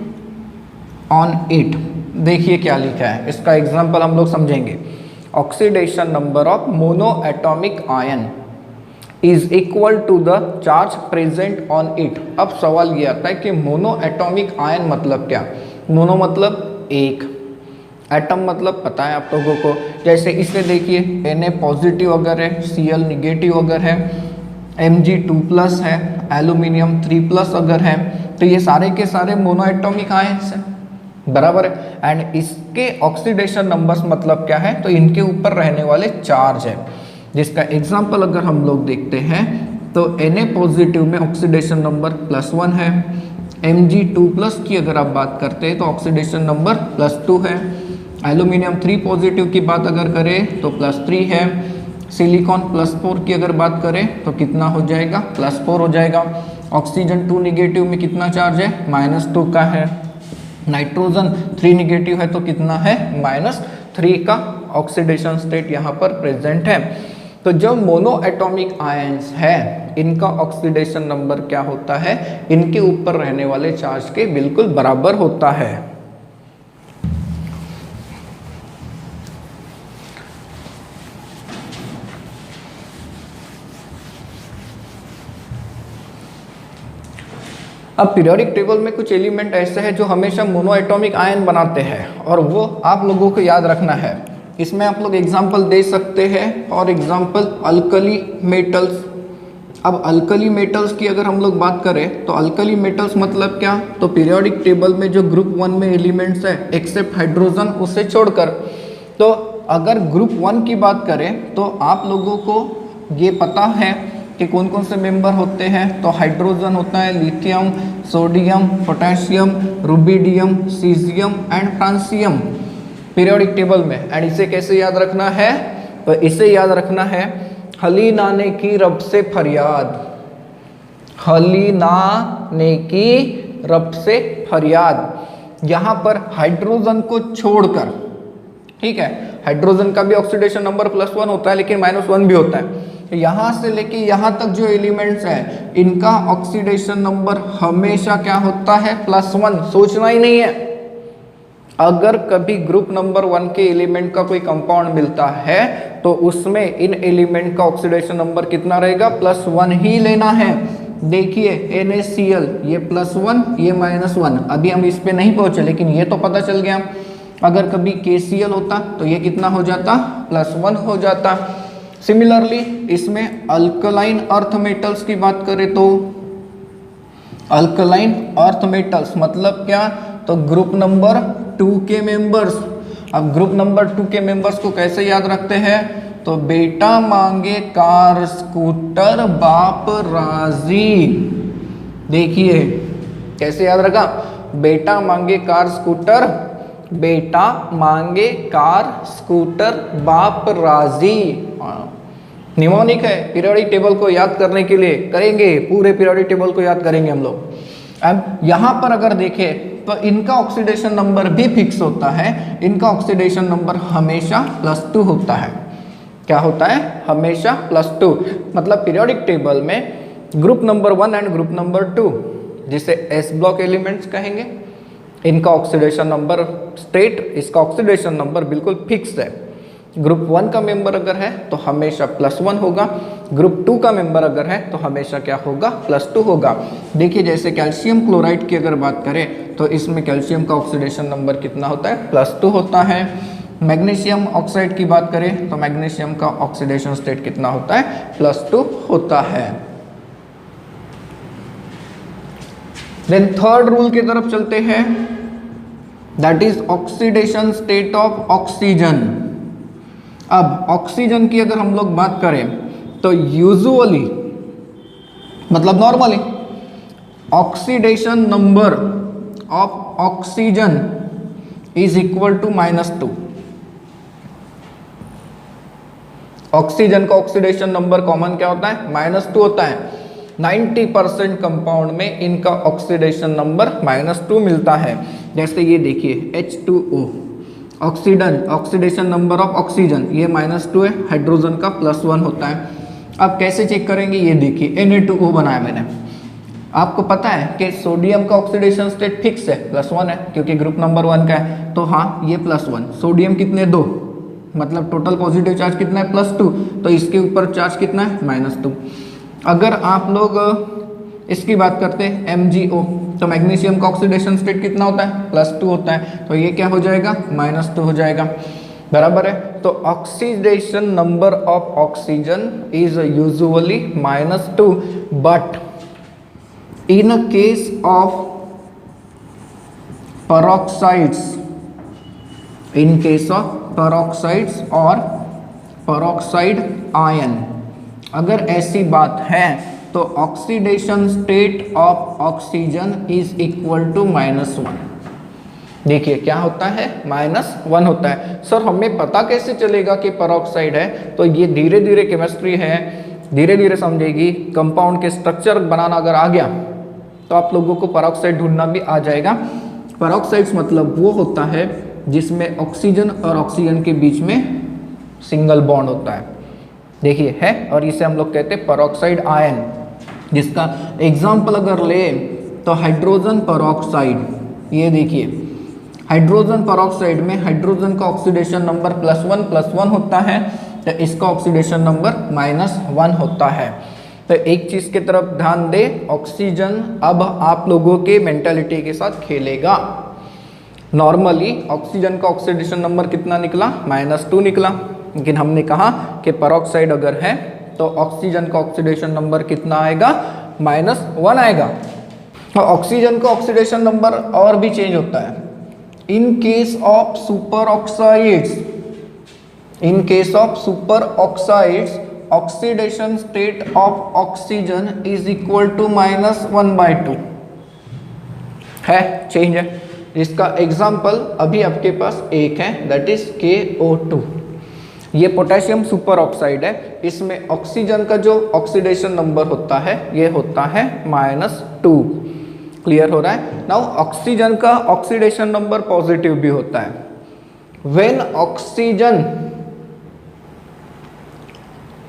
[SPEAKER 1] on it. देखिए क्या लिखा है, इसका एग्जांपल हम लोग समझेंगे। Oxidation number of mono atomic ion is equal to the charge present on it. अब सवाल ये आता है कि मोनो एटॉमिक आयन मतलब क्या। मोनो मतलब एक, एटम मतलब पता है आप लोगों को। जैसे इसे देखिए, Na पॉजिटिव अगर है, Cl निगेटिव अगर है, Mg2+ है, एल्यूमिनियम 3+ अगर है, तो ये सारे के सारे मोनो एटॉमिक आयन्स हैं, बराबर है। एंड इसके ऑक्सीडेशन नंबर्स मतलब क्या है, तो इनके ऊपर रहने वाले चार्ज है। जिसका एग्जांपल अगर हम लोग देखते हैं तो Na पॉजिटिव में ऑक्सीडेशन नंबर +1 है, Mg2+ की अगर आप बात करते हैं तो ऑक्सीडेशन नंबर +2 है, एल्यूमिनियम 3 पॉजिटिव की बात अगर करें तो +3 है, सिलिकॉन +4 की अगर बात करें तो कितना हो जाएगा, +4 हो जाएगा। ऑक्सीजन 2 निगेटिव में कितना चार्ज है, -2 का है। नाइट्रोजन 3 निगेटिव है तो कितना है, -3 का ऑक्सीडेशन स्टेट यहाँ पर प्रेजेंट है। तो जो मोनो एटॉमिक आयंस है इनका ऑक्सीडेशन नंबर क्या होता है, इनके ऊपर रहने वाले चार्ज के बिल्कुल बराबर होता है। अब पीरियोडिक टेबल में कुछ एलिमेंट ऐसे हैं जो हमेशा मोनो एटॉमिक आयन बनाते हैं और वो आप लोगों को याद रखना है। इसमें आप लोग एग्जांपल दे सकते हैं, और एग्जांपल अल्कली मेटल्स। अब अल्कली मेटल्स की अगर हम लोग बात करें तो अल्कली मेटल्स मतलब क्या, तो पीरियोडिक टेबल में जो ग्रुप 1 में एलिमेंट्स है एक्सेप्ट हाइड्रोजन उसे छोड़कर। तो अगर ग्रुप 1 की बात करें तो आप लोगों को ये पता है कि कौन कौन से मेंबर होते हैं। तो हाइड्रोजन होता है, lithium, sodium, potassium, rubidium, caesium and francium periodic table में। एंड इसे कैसे याद रखना है, तो इसे याद रखना है हली नाने की रब से फरियाद, हली नाने की रब से फरियाद। यहाँ पर हाइड्रोजन को छोड़कर, ठीक है, हाइड्रोजन का भी ऑक्सीडेशन नंबर +1 होता है लेकिन -1 भी होता है। यहाँ से लेके यहाँ तक जो एलिमेंट्स हैं इनका ऑक्सीडेशन नंबर हमेशा क्या होता है, +1। सोचना ही नहीं है। अगर कभी ग्रुप नंबर 1 के एलिमेंट का कोई कंपाउंड मिलता है तो उसमें इन एलिमेंट का ऑक्सीडेशन नंबर कितना रहेगा, +1 ही लेना है। देखिए NaCl ये +1 ये -1, अभी हम इस पे नहीं पहुंचे लेकिन ये तो पता चल गया। अगर कभी KCl होता तो ये कितना हो जाता, +1 हो जाता। सिमिलरली इसमें अल्कलाइन अर्थ मेटल्स की बात करें तो अल्कलाइन अर्थ मेटल्स मतलब क्या, तो ग्रुप नंबर 2 के मेंबर्स। अब ग्रुप नंबर 2 के मेंबर्स को कैसे याद रखते हैं, तो बेटा मांगे कार स्कूटर बाप राजी। देखिए कैसे याद रखा, बेटा मांगे कार स्कूटर, बेटा मांगे कार स्कूटर बाप राजी। निमोनिक है, पीरियोडिक टेबल को याद करने के लिए करेंगे, पूरे पीरियोडिक टेबल को याद करेंगे हम लोग। अब यहाँ पर अगर देखें तो इनका ऑक्सीडेशन नंबर भी फिक्स होता है, इनका ऑक्सीडेशन नंबर हमेशा +2 होता है। क्या होता है, हमेशा +2। मतलब पीरियोडिक टेबल में group number 1 and group number 2 जिसे S ब्लॉक एलिमेंट्स कहेंगे, इनका ऑक्सीडेशन नंबर स्टेट, इसका ऑक्सीडेशन नंबर बिल्कुल फिक्स है। ग्रुप 1 का मेंबर अगर है तो हमेशा +1 होगा, ग्रुप 2 का मेंबर अगर है तो हमेशा क्या होगा, +2 होगा। देखिए जैसे कैल्शियम क्लोराइड की अगर बात करें तो इसमें कैल्शियम का ऑक्सीडेशन नंबर कितना होता है, +2 होता है। मैग्नीशियम ऑक्साइड की बात करें तो मैग्नीशियम का ऑक्सीडेशन स्टेट कितना होता है, +2 होता है। देन थर्ड रूल की तरफ चलते हैं, that is oxidation state of oxygen. अब ऑक्सीजन की अगर हम लोग बात करें तो यूजुअली मतलब normally oxidation number of oxygen is equal to -2। Oxygen का ऑक्सीडेशन नंबर कॉमन क्या होता है, -2 होता है। 90% कंपाउंड में इनका ऑक्सीडेशन नंबर -2 मिलता है। जैसे ये देखिए H2O, oxidation number of oxygen ये -2 है, हाइड्रोजन का +1 होता है। अब कैसे चेक करेंगे, ये देखिए Na2O बनाया मैंने। आपको पता है कि सोडियम का ऑक्सीडेशन स्टेट फिक्स है, +1 है क्योंकि ग्रुप नंबर 1 का है, तो हाँ ये +1। सोडियम कितने 2, मतलब टोटल पॉजिटिव चार्ज कितना है +2, तो इसके ऊपर चार्ज कितना है -2। अगर आप लोग इसकी बात करते हैं MgO, तो मैग्नीशियम का ऑक्सीडेशन स्टेट कितना होता है +2 होता है, तो ये क्या हो जाएगा -2 हो जाएगा, बराबर है। तो oxidation number of oxygen is usually -2, but in a case of peroxides, in case of peroxides or peroxide ion, अगर ऐसी बात है तो oxidation state of oxygen is equal to -1। देखिए क्या होता है -1 होता है। सर हमें पता कैसे चलेगा कि पेरोक्साइड है, तो ये धीरे धीरे केमिस्ट्री है, धीरे धीरे समझेगी। कंपाउंड के स्ट्रक्चर बनाना अगर आ गया तो आप लोगों को पेरोक्साइड ढूंढना भी आ जाएगा। पेरोक्साइड्स मतलब वो होता है जिसमें ऑक्सीजन और ऑक्सीजन के बीच में सिंगल बॉन्ड होता है, देखिए है, और इसे हम लोग कहते हैं पेरोक्साइड आयन। जिसका एग्जाम्पल अगर ले तो हाइड्रोजन पेरोक्साइड, ये देखिए हाइड्रोजन पेरोक्साइड में हाइड्रोजन का ऑक्सीडेशन नंबर +1 होता है, तो इसका ऑक्सीडेशन नंबर -1 होता है। तो एक चीज की तरफ ध्यान दे, ऑक्सीजन अब आप लोगों के मेंटालिटी के साथ खेलेगा। नॉर्मली ऑक्सीजन का ऑक्सीडेशन नंबर कितना निकला, -2 निकला, लेकिन हमने कहा कि पेरोक्साइड अगर है तो ऑक्सीजन का ऑक्सीडेशन नंबर कितना आएगा, -1 आएगा। तो ऑक्सीजन का ऑक्सीडेशन नंबर और भी चेंज होता है in case of superoxides. In case of superoxides oxidation state of oxygen is equal to -1/2 है, चेंज है। इसका एग्जाम्पल अभी आपके पास एक है, दैट इज KO2। ये पोटेशियम सुपर ऑक्साइड है, इसमें ऑक्सीजन का जो ऑक्सीडेशन नंबर होता है ये होता है -2। क्लियर हो रहा है। नाउ ऑक्सीजन का ऑक्सीडेशन नंबर पॉजिटिव भी होता है। When oxygen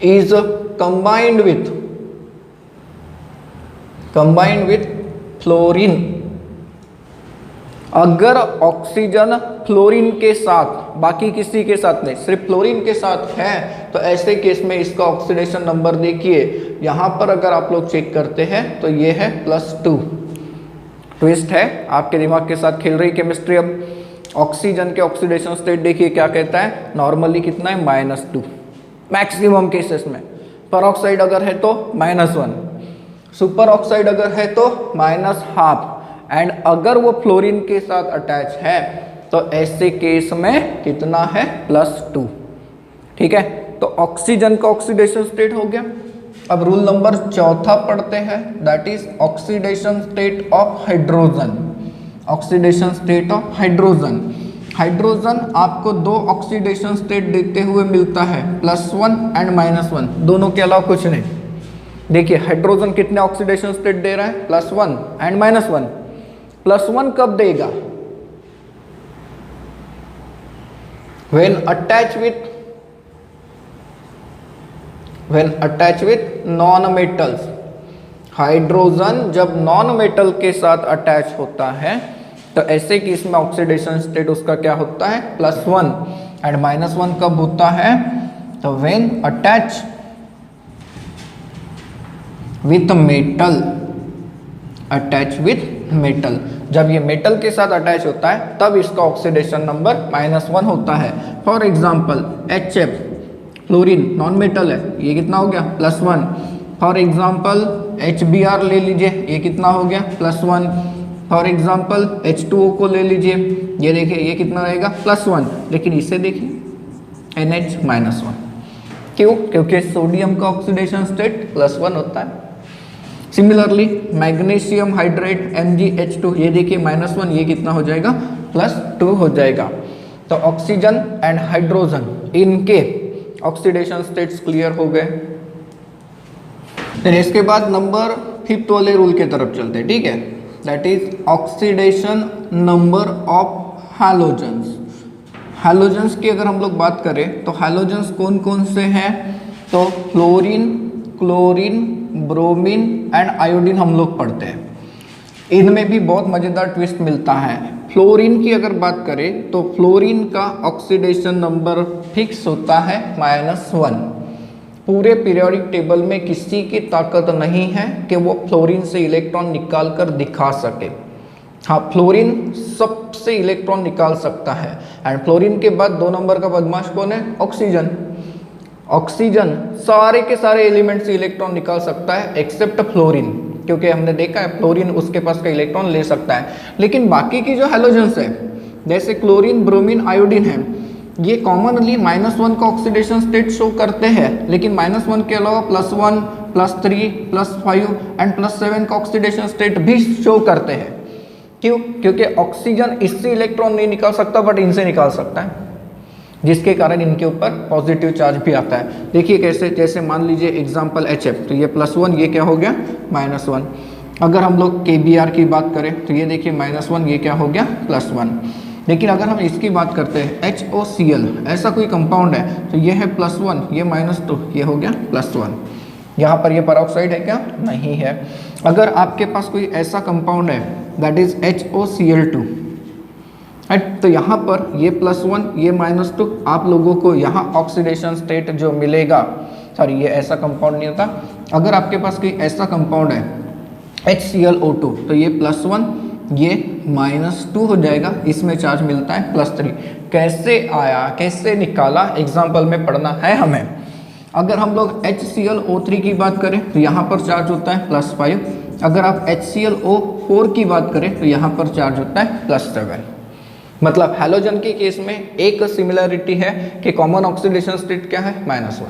[SPEAKER 1] is combined with fluorine, अगर ऑक्सीजन फ्लोरीन के साथ, बाकी किसी के साथ नहीं, सिर्फ फ्लोरीन के साथ है, तो ऐसे केस में इसका ऑक्सीडेशन नंबर देखिए यहां पर अगर आप लोग चेक करते हैं तो ये है +2। ट्विस्ट है, आपके दिमाग के साथ खेल रही केमिस्ट्री। अब ऑक्सीजन के ऑक्सीडेशन स्टेट देखिए क्या कहता है, नॉर्मली कितना है -2 मैक्सिमम केसेस में। पेरोक्साइड अगर है तो -1, सुपर ऑक्साइड अगर है तो -1/2, एंड अगर वो फ्लोरीन के साथ अटैच है तो ऐसे केस में कितना है +2। ठीक है, तो ऑक्सीजन का ऑक्सीडेशन स्टेट हो गया। अब रूल नंबर 4 पढ़ते हैं, that is oxidation state of hydrogen. Oxidation state of hydrogen, hydrogen आपको 2 ऑक्सीडेशन स्टेट देते हुए मिलता है, +1 एंड -1, दोनों के अलावा कुछ नहीं। देखिए हाइड्रोजन कितने ऑक्सीडेशन स्टेट दे रहा है, +1 एंड -1। +1 कब देगा, when attach with non metals. Hydrogen जब नॉन मेटल के साथ अटैच होता है तो ऐसे कि इसमें ऑक्सीडेशन स्टेट उसका क्या होता है, +1, एंड -1 कब होता है, तो व्हेन अटैच विथ मेटल, जब ये मेटल के साथ अटैच होता है तब इसका ऑक्सीडेशन नंबर -1 होता है। For example HF fluorine non metal है, ये कितना हो गया, +1। फॉर एग्जाम्पल HBr ले लीजिए, ये कितना हो गया, +1। फॉर एग्जाम्पल H2O को ले लीजिए, ये देखिए ये कितना रहेगा, +1, लेकिन इसे देखिए NH -1। क्यों, क्योंकि सोडियम का ऑक्सीडेशन स्टेट +1 होता है। सिमिलरली मैग्नीशियम हाइड्रेट MgH2, ये देखिए -1, ये कितना हो जाएगा, +2 हो जाएगा। तो ऑक्सीजन एंड हाइड्रोजन इनके ऑक्सीडेशन स्टेट्स क्लियर हो गए। फिर इसके बाद नंबर 5 वाले रूल के तरफ चलते हैं, ठीक है, that is oxidation number of halogens. Halogens की अगर हम लोग बात करें तो हैलोजेंस कौन कौन से हैं, तो fluorine, chlorine, bromine and iodine हम लोग पढ़ते हैं। इनमें भी बहुत मज़ेदार ट्विस्ट मिलता है। फ्लोरीन की अगर बात करें तो फ्लोरीन का ऑक्सीडेशन नंबर फिक्स होता है -1। पूरे पीरियोडिक टेबल में किसी की ताकत नहीं है कि वो फ्लोरीन से इलेक्ट्रॉन निकाल कर दिखा सके। हाँ, फ्लोरीन सबसे इलेक्ट्रॉन निकाल सकता है। एंड फ्लोरीन के बाद 2 नंबर का बदमाश कौन है, ऑक्सीजन। ऑक्सीजन सारे के सारे एलिमेंट से इलेक्ट्रॉन निकाल सकता है एक्सेप्ट फ्लोरीन, क्योंकि हमने देखा है फ्लोरीन उसके पास का इलेक्ट्रॉन ले सकता है। लेकिन बाकी की जो हैलोजेंस है जैसे क्लोरीन, ब्रोमीन, आयोडीन है, ये कॉमनली -1 का ऑक्सीडेशन स्टेट शो करते हैं, लेकिन -1 के अलावा +1, +3, +5 एंड +7 का ऑक्सीडेशन स्टेट भी शो करते हैं। क्यों? क्योंकि ऑक्सीजन इससे इलेक्ट्रॉन नहीं निकाल सकता बट इनसे निकाल सकता है, जिसके कारण इनके ऊपर पॉजिटिव चार्ज भी आता है। देखिए कैसे, जैसे मान लीजिए एग्जांपल HF, तो ये +1, ये क्या हो गया -1। अगर हम लोग KBr की बात करें तो ये देखिए -1, ये क्या हो गया +1। लेकिन अगर हम इसकी बात करते हैं HOCl, ऐसा कोई कंपाउंड है तो ये है +1, ये -2, ये हो गया +1। यहाँ पर ये पेरोक्साइड है क्या? नहीं है। अगर आपके पास कोई ऐसा कंपाउंड है दैट इज HOCl2, तो यहाँ पर ये +1, ये -2, आप लोगों को यहाँ ऑक्सीडेशन स्टेट जो मिलेगा, सॉरी ये ऐसा कंपाउंड नहीं होता। अगर आपके पास कोई ऐसा कंपाउंड है HClO2, तो ये +1, ये -2 हो जाएगा, इसमें चार्ज मिलता है +3। कैसे आया, कैसे निकाला, एग्जाम्पल में पढ़ना है हमें। अगर हम लोग HClO3 की बात करें तो यहाँ पर चार्ज होता है +5। अगर आप HClO4 की बात करें तो यहाँ पर चार्ज होता है +7। मतलब हैलोजन के केस में एक सिमिलरिटी है कि कॉमन ऑक्सीडेशन स्टेट क्या है, -1।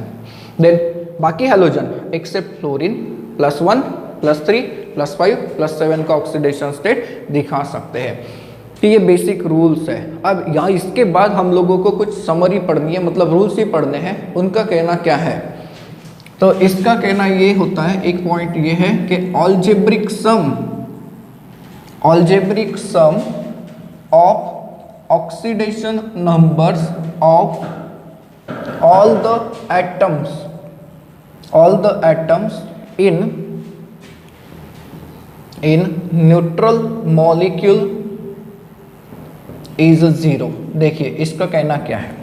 [SPEAKER 1] देन बाकी हैलोजन एक्सेप्ट फ्लोरीन +1, +3, +5, +7 का ऑक्सीडेशन स्टेट दिखा सकते हैं। तो ये बेसिक रूल्स है। अब यहाँ इसके बाद हम लोगों को कुछ समरी पढ़नी है, मतलब रूल्स ही पढ़ने हैं। उनका कहना क्या है, तो इसका कहना ये होता है, एक पॉइंट ये है कि algebraic sum of oxidation numbers of all the atoms in neutral molecule is 0। देखिए इसका कहना क्या है,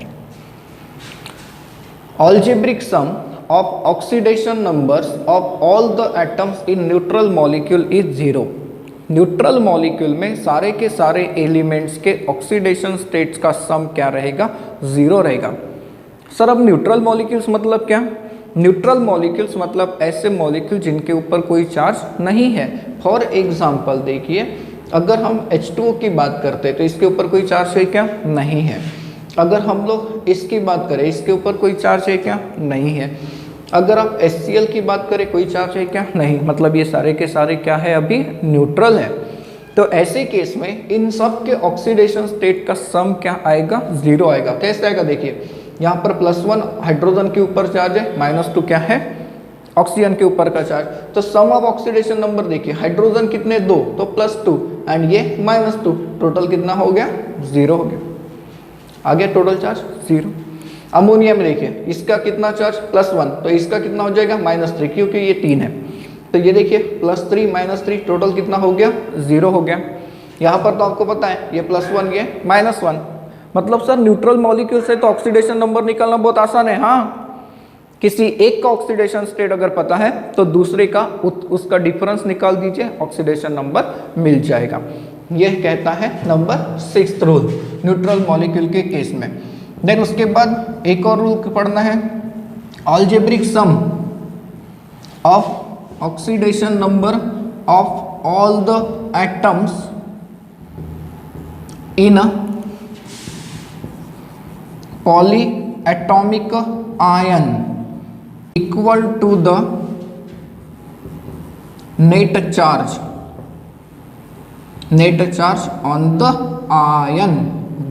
[SPEAKER 1] algebraic sum of oxidation numbers of all the atoms in neutral molecule is 0। Neutral molecule में सारे के सारे एलिमेंट्स के ऑक्सीडेशन स्टेट्स का सम क्या रहेगा, 0 रहेगा। सर अब न्यूट्रल मॉलिक्यूल्स मतलब क्या? न्यूट्रल मॉलिक्यूल्स मतलब ऐसे मॉलिक्यूल जिनके ऊपर कोई चार्ज नहीं है। फॉर एग्जांपल देखिए, अगर हम H2O की बात करते हैं तो इसके ऊपर कोई चार्ज है क्या? नहीं है। अगर हम लोग इसकी बात करें, इसके ऊपर कोई चार्ज है क्या? नहीं है। अगर आप HCl की बात करें, कोई चार्ज है क्या? नहीं। मतलब ये सारे के सारे क्या है, अभी न्यूट्रल है। तो ऐसे केस में इन सब के ऑक्सीडेशन स्टेट का सम क्या आएगा, 0 आएगा। कैसे आएगा? देखिए यहाँ पर +1 हाइड्रोजन के ऊपर चार्ज है, -2 क्या है, ऑक्सीजन के ऊपर का चार्ज। तो सम ऑफ ऑक्सीडेशन नंबर देखिए, हाइड्रोजन कितने 2, तो +2 एंड ये -2, टोटल कितना हो गया, 0 हो गया। आ गया टोटल चार्ज 0। अमोनिया में देखिए, इसका कितना चार्ज, +1, तो इसका कितना हो जाएगा, -3, क्योंकि ये 3 है। तो ये देखिए +3 -3 टोटल कितना हो गया, 0 हो गया। यहाँ पर तो आपको पता है ये +1 ये -1। मतलब सर न्यूट्रल मॉलिक्यूल से तो ऑक्सीडेशन नंबर निकालना बहुत आसान है। हाँ, किसी एक का ऑक्सीडेशन स्टेट अगर पता है तो दूसरे का उसका डिफरेंस निकाल दीजिए, ऑक्सीडेशन नंबर मिल जाएगा। यह कहता है नंबर 6 रूल न्यूट्रल मॉलिक्यूल के केस में। देन उसके बाद एक और रूल पढ़ना है, algebraic sum of oxidation number of all the atoms in polyatomic ion equal to the net charge on the ion.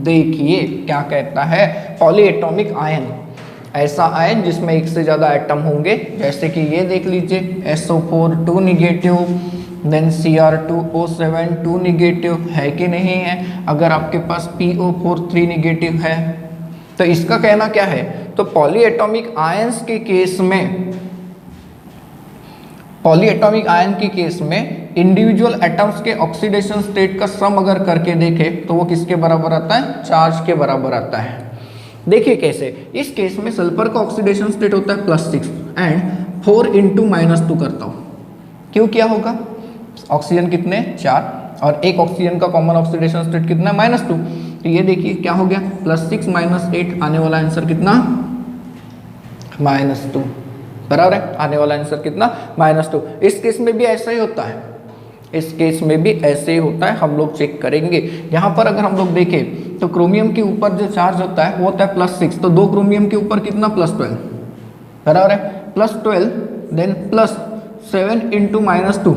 [SPEAKER 1] देखिए क्या कहता है, पॉलीएटॉमिक आयन, ऐसा आयन जिसमें एक से ज़्यादा एटम होंगे। जैसे कि ये देख लीजिए SO4 2 negative, then Cr2O7 2 negative है कि नहीं है। अगर आपके पास PO4 3 निगेटिव है तो इसका कहना क्या है, तो पॉलीएटॉमिक आयंस के केस में, पॉलीएटॉमिक आयन के केस में इंडिविजुअल एटम्स के ऑक्सीडेशन स्टेट का सम अगर करके देखें तो वो किसके बराबर आता है, चार्ज के बराबर आता है। देखिए कैसे, इस केस में सल्फर का ऑक्सीडेशन स्टेट होता है +6 एंड 4 × -2 करता हूँ, क्यों क्या होगा, ऑक्सीजन कितने 4 और एक ऑक्सीजन का कॉमन ऑक्सीडेशन स्टेट कितना -2, तो ये देखिए क्या हो गया, +6 - 8 आने वाला आंसर कितना -2, बराबर है, आने वाला आंसर कितना -2। इस केस में भी ऐसा ही होता है, इस केस में भी ऐसे ही होता है, हम लोग चेक करेंगे। यहाँ पर अगर हम लोग देखें तो क्रोमियम के ऊपर जो चार्ज होता है वो होता है +6, तो 2 क्रोमियम के ऊपर कितना +12, बराबर है, +12 देन +7 × -2,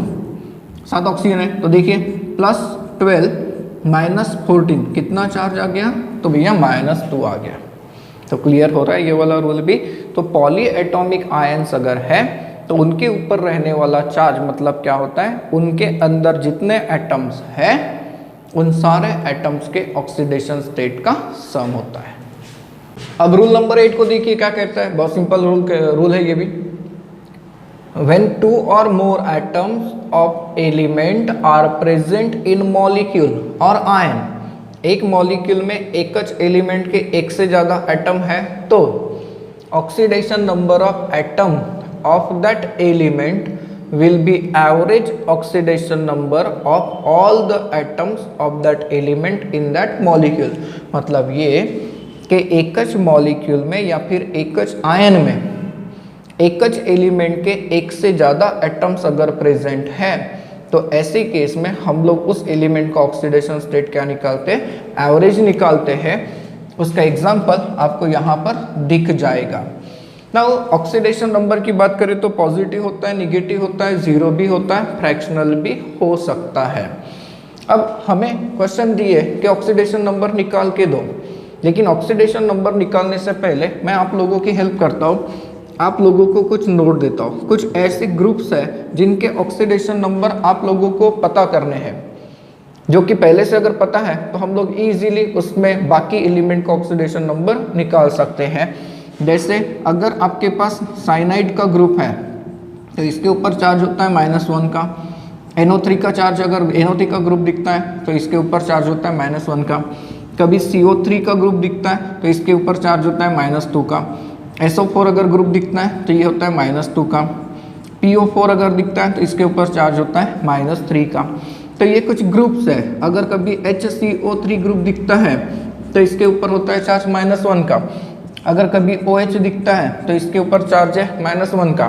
[SPEAKER 1] 7 ऑक्सीजन है, तो देखिए +12 - 14 कितना चार्ज आ गया, तो भैया -2 आ गया। तो क्लियर हो रहा है ये वाला रूल भी। तो पॉलीएटॉमिक आयंस अगर है तो उनके ऊपर रहने वाला चार्ज मतलब क्या होता है, उनके अंदर जितने एटम्स हैं उन सारे एटम्स के ऑक्सीडेशन स्टेट का सम होता है। अब रूल नंबर 8 को देखिए क्या कहता है, बहुत सिंपल रूल है ये भी। When 2 or more atoms of element are present in molecule और ion, एक मॉलिक्यूल में एक एलिमेंट के एक से ज़्यादा एटम है तो oxidation number of atom of that element will be average oxidation number of all the atoms of that element in that molecule। मतलब ये कि एकच मॉलिक्यूल में या फिर एकच आयन में एकच एलिमेंट के एक से ज़्यादा एटम्स अगर प्रेजेंट है तो ऐसे केस में हम लोग उस एलिमेंट का ऑक्सीडेशन स्टेट क्या निकालते हैं, एवरेज निकालते हैं। उसका एग्जांपल आपको यहाँ पर दिख जाएगा। नाउ ऑक्सीडेशन नंबर की बात करें तो पॉजिटिव होता है, निगेटिव होता है, जीरो भी होता है, फ्रैक्शनल भी हो सकता है। अब हमें क्वेश्चन दिए कि ऑक्सीडेशन नंबर निकाल के दो, लेकिन ऑक्सीडेशन नंबर निकालने से पहले मैं आप लोगों की हेल्प करता हूँ, आप लोगों को कुछ नोट देता हूँ। कुछ ऐसे ग्रुप्स हैं जिनके ऑक्सीडेशन नंबर आप लोगों को पता करने हैं, जो कि पहले से अगर पता है तो हम लोग इजीली उसमें बाकी एलिमेंट का ऑक्सीडेशन नंबर निकाल सकते हैं। जैसे अगर आपके पास साइनाइड का ग्रुप है तो इसके ऊपर चार्ज होता है -1 का। NO3 का चार्ज, अगर NO3 का ग्रुप दिखता है तो इसके ऊपर चार्ज होता है -1 का। कभी CO3 का ग्रुप दिखता है तो इसके ऊपर चार्ज होता है -2 का। SO4 अगर ग्रुप दिखता है तो ये होता है -2 का। PO4 अगर दिखता है तो इसके ऊपर चार्ज होता है -3 का। तो ये कुछ ग्रुप्स है। अगर कभी HCO3 ग्रुप दिखता है तो इसके ऊपर होता है चार्ज -1 का। अगर कभी OH दिखता है तो इसके ऊपर चार्ज है -1 का।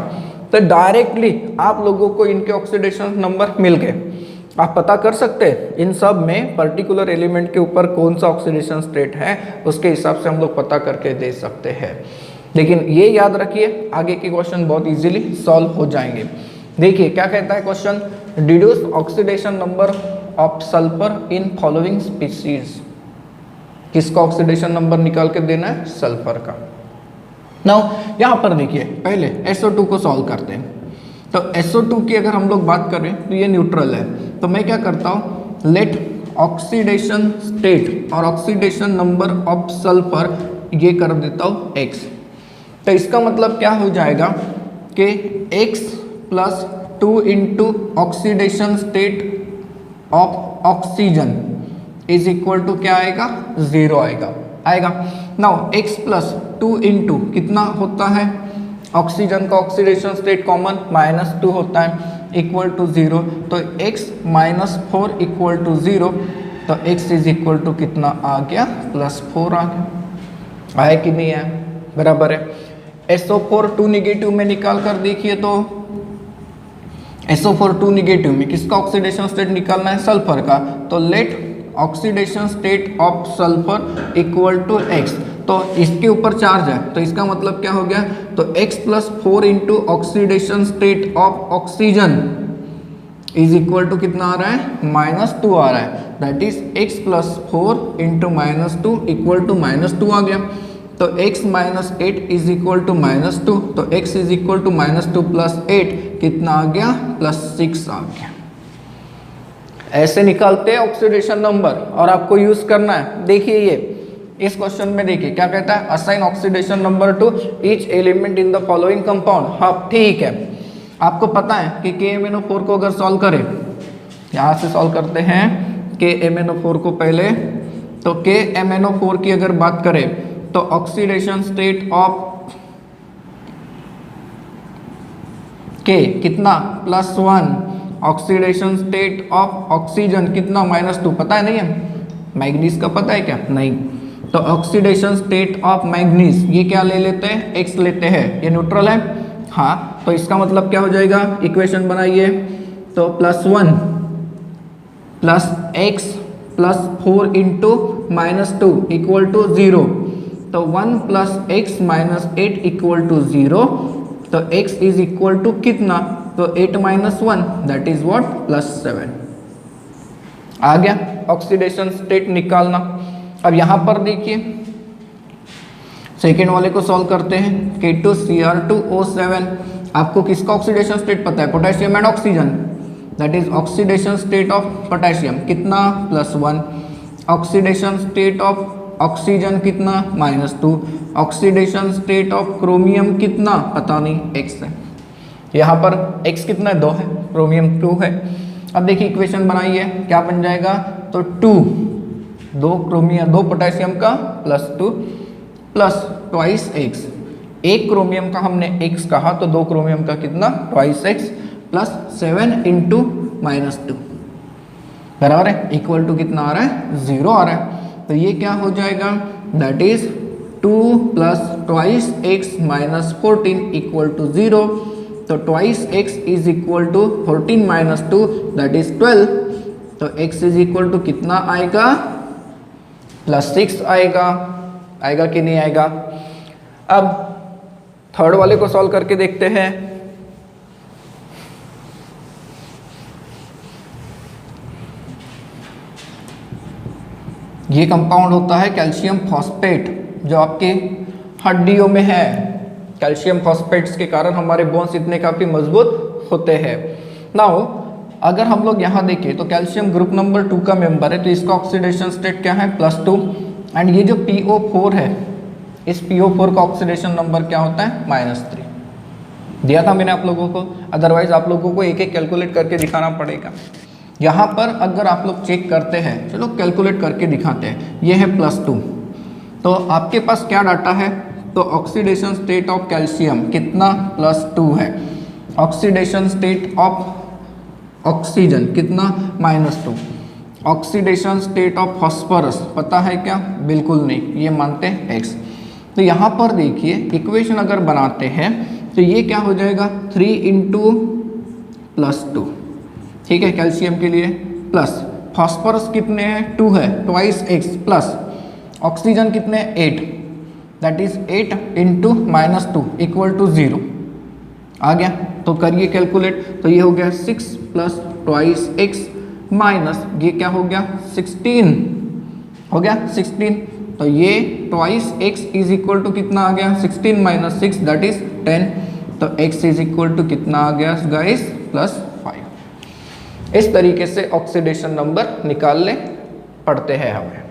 [SPEAKER 1] तो डायरेक्टली आप लोगों को इनके ऑक्सीडेशन नंबर मिल गए। आप पता कर सकते हैं इन सब में पर्टिकुलर एलिमेंट के ऊपर कौन सा ऑक्सीडेशन स्टेट है, उसके हिसाब से हम लोग पता करके दे सकते हैं। लेकिन ये याद रखिए, आगे के क्वेश्चन बहुत इजीली सॉल्व हो जाएंगे। देखिए क्या कहता है question, deduce oxidation number of sulphur in following species. किसका ऑक्सीडेशन नंबर निकाल के देना है, सल्फर का। नाउ यहाँ पर देखिए पहले SO2 को सॉल्व करते हैं। तो SO2 की अगर हम लोग बात करें तो ये न्यूट्रल है, तो मैं क्या करता हूँ, लेट ऑक्सीडेशन स्टेट और ऑक्सीडेशन नंबर ऑफ सल्फर ये कर देता हूँ x। तो इसका मतलब क्या हो जाएगा कि x + 2 × oxidation state of oxygen is equal to क्या आएगा, 0 आएगा। नाउ x + 2 × कितना होता है, ऑक्सीजन का ऑक्सीडेशन स्टेट कॉमन -2 होता है, इक्वल टू 0। तो x - 4 इक्वल टू 0। तो x इज इक्वल टू कितना आ गया, +4 आ गया। आया कि नहीं आया, बराबर है। SO4 2 निगेटिव में निकाल कर देखिए तो SO4 2 निगेटिव में किसका ऑक्सीडेशन स्टेट निकालना है, सल्फर का। तो let oxidation state of sulphur equal to x। तो इसके ऊपर चार्ज है तो इसका मतलब क्या हो गया, तो x + 4 × oxidation state of oxygen is equal to कितना आ रहा है, -2 आ रहा है। That is x + 4 × -2 equal to -2 आ गया। तो x - 8 इज इक्वल टू -2। तो x इज इक्वल टू -2 + 8 कितना आ गया, +6 आ गया। ऐसे निकालते हैं ऑक्सीडेशन नंबर और आपको यूज करना है। देखिए ये इस क्वेश्चन में देखिए क्या कहता है, assign oxidation number two each element in the following compound. हाँ ठीक है, आपको पता है कि KMnO4 को अगर सॉल्व करें, यहाँ से सॉल्व करते हैं KMnO4 को पहले, तो KMnO4 की अगर बात करें तो ऑक्सीडेशन स्टेट ऑफ K कितना +1, ऑक्सीडेशन स्टेट ऑफ ऑक्सीजन कितना -2, पता है नहीं है? मैग्नीज का पता है क्या? नहीं। तो ऑक्सीडेशन स्टेट ऑफ मैग्नीज ये क्या ले लेते हैं, X लेते हैं, ये न्यूट्रल है। हाँ तो इसका मतलब क्या हो जाएगा, इक्वेशन बनाइए, तो +1 + X + 4 × -2 = 0। तो 1 + X - 8 = 0। तो X = कितना, तो 8 - 1 दैट इज व्हाट, +7। आ गया ऑक्सीडेशन स्टेट निकालना। अब यहां पर देखिए सेकेंड वाले को सॉल्व करते हैं, K2Cr2O7। आपको किसका ऑक्सीडेशन स्टेट पता है, potassium and oxygen, that is oxidation state of potassium कितना, +1। ऑक्सीडेशन स्टेट ऑफ ऑक्सीजन कितना, -2। ऑक्सीडेशन स्टेट ऑफ क्रोमियम कितना, पता नहीं, X है। यहाँ पर X कितना है, 2 है, क्रोमियम 2 है। अब देखिए इक्वेशन बनाइए, क्या बन जाएगा, तो 2 पोटेशियम का +2 + 2x, एक क्रोमियम का हमने X कहा तो 2 क्रोमियम का कितना, 2x + 7 × -2 बराबर है, इक्वल टू कितना आ रहा है, 0 आ रहा है। तो ये क्या हो जाएगा, दैट इज 2 + 2x - 14 = 0। तो 2x = 14 - 2 दैट इज 12। तो x = कितना आएगा, +6 आएगा। आएगा कि नहीं आएगा? अब थर्ड वाले को सॉल्व करके देखते हैं। ये कंपाउंड होता है कैल्शियम फॉस्फेट, जो आपके हड्डियों में है। कैल्शियम फॉस्फेट्स के कारण हमारे बोन्स इतने काफ़ी मजबूत होते हैं। नाउ अगर हम लोग यहाँ देखें तो कैल्शियम ग्रुप नंबर 2 का मेंबर है, तो इसका ऑक्सीडेशन स्टेट क्या है, +2। एंड ये जो PO4 है, इस PO4 का ऑक्सीडेशन नंबर क्या होता है, -3। दिया था मैंने आप लोगों को, अदरवाइज आप लोगों को एक एक कैलकुलेट करके दिखाना पड़ेगा। यहाँ पर अगर आप लोग चेक करते हैं, चलो कैलकुलेट करके दिखाते हैं, ये है +2। तो आपके पास क्या डाटा है, तो ऑक्सीडेशन स्टेट ऑफ कैल्शियम कितना, +2 है। ऑक्सीडेशन स्टेट ऑफ ऑक्सीजन कितना, -2। ऑक्सीडेशन स्टेट ऑफ फॉस्फोरस पता है क्या, बिल्कुल नहीं, ये मानते हैं X। तो यहाँ पर देखिए इक्वेशन अगर बनाते हैं तो ये क्या हो जाएगा, 3 × +2, ठीक है, कैल्शियम के लिए, प्लस फॉस्फोरस कितने हैं, 2 है, 2x प्लस ऑक्सीजन कितने, 8, दैट इज 8 × -2 = 0। आ गया, तो करिए कैलकुलेट। तो ये हो गया 6 + 2x माइनस ये क्या हो गया, 16 हो गया, 16। तो ये 2x = कितना आ गया, 16 - 6 दैट इज 10। तो x = कितना आ गया गाइस, +5। इस तरीके से ऑक्सीडेशन नंबर निकालने पड़ते हैं हमें।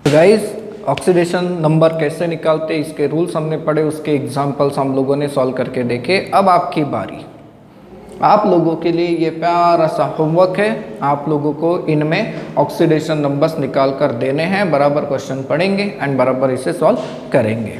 [SPEAKER 1] तो गाइस ऑक्सीडेशन नंबर कैसे निकालते हैं, इसके रूल्स हमने पढ़े, उसके एग्जांपल्स हम लोगों ने सॉल्व करके देखे। अब आपकी बारी, आप लोगों के लिए ये प्यारा सा होमवर्क है, आप लोगों को इनमें ऑक्सीडेशन नंबर्स निकाल कर देने हैं। बराबर क्वेश्चन पढ़ेंगे एंड बराबर इसे सॉल्व करेंगे।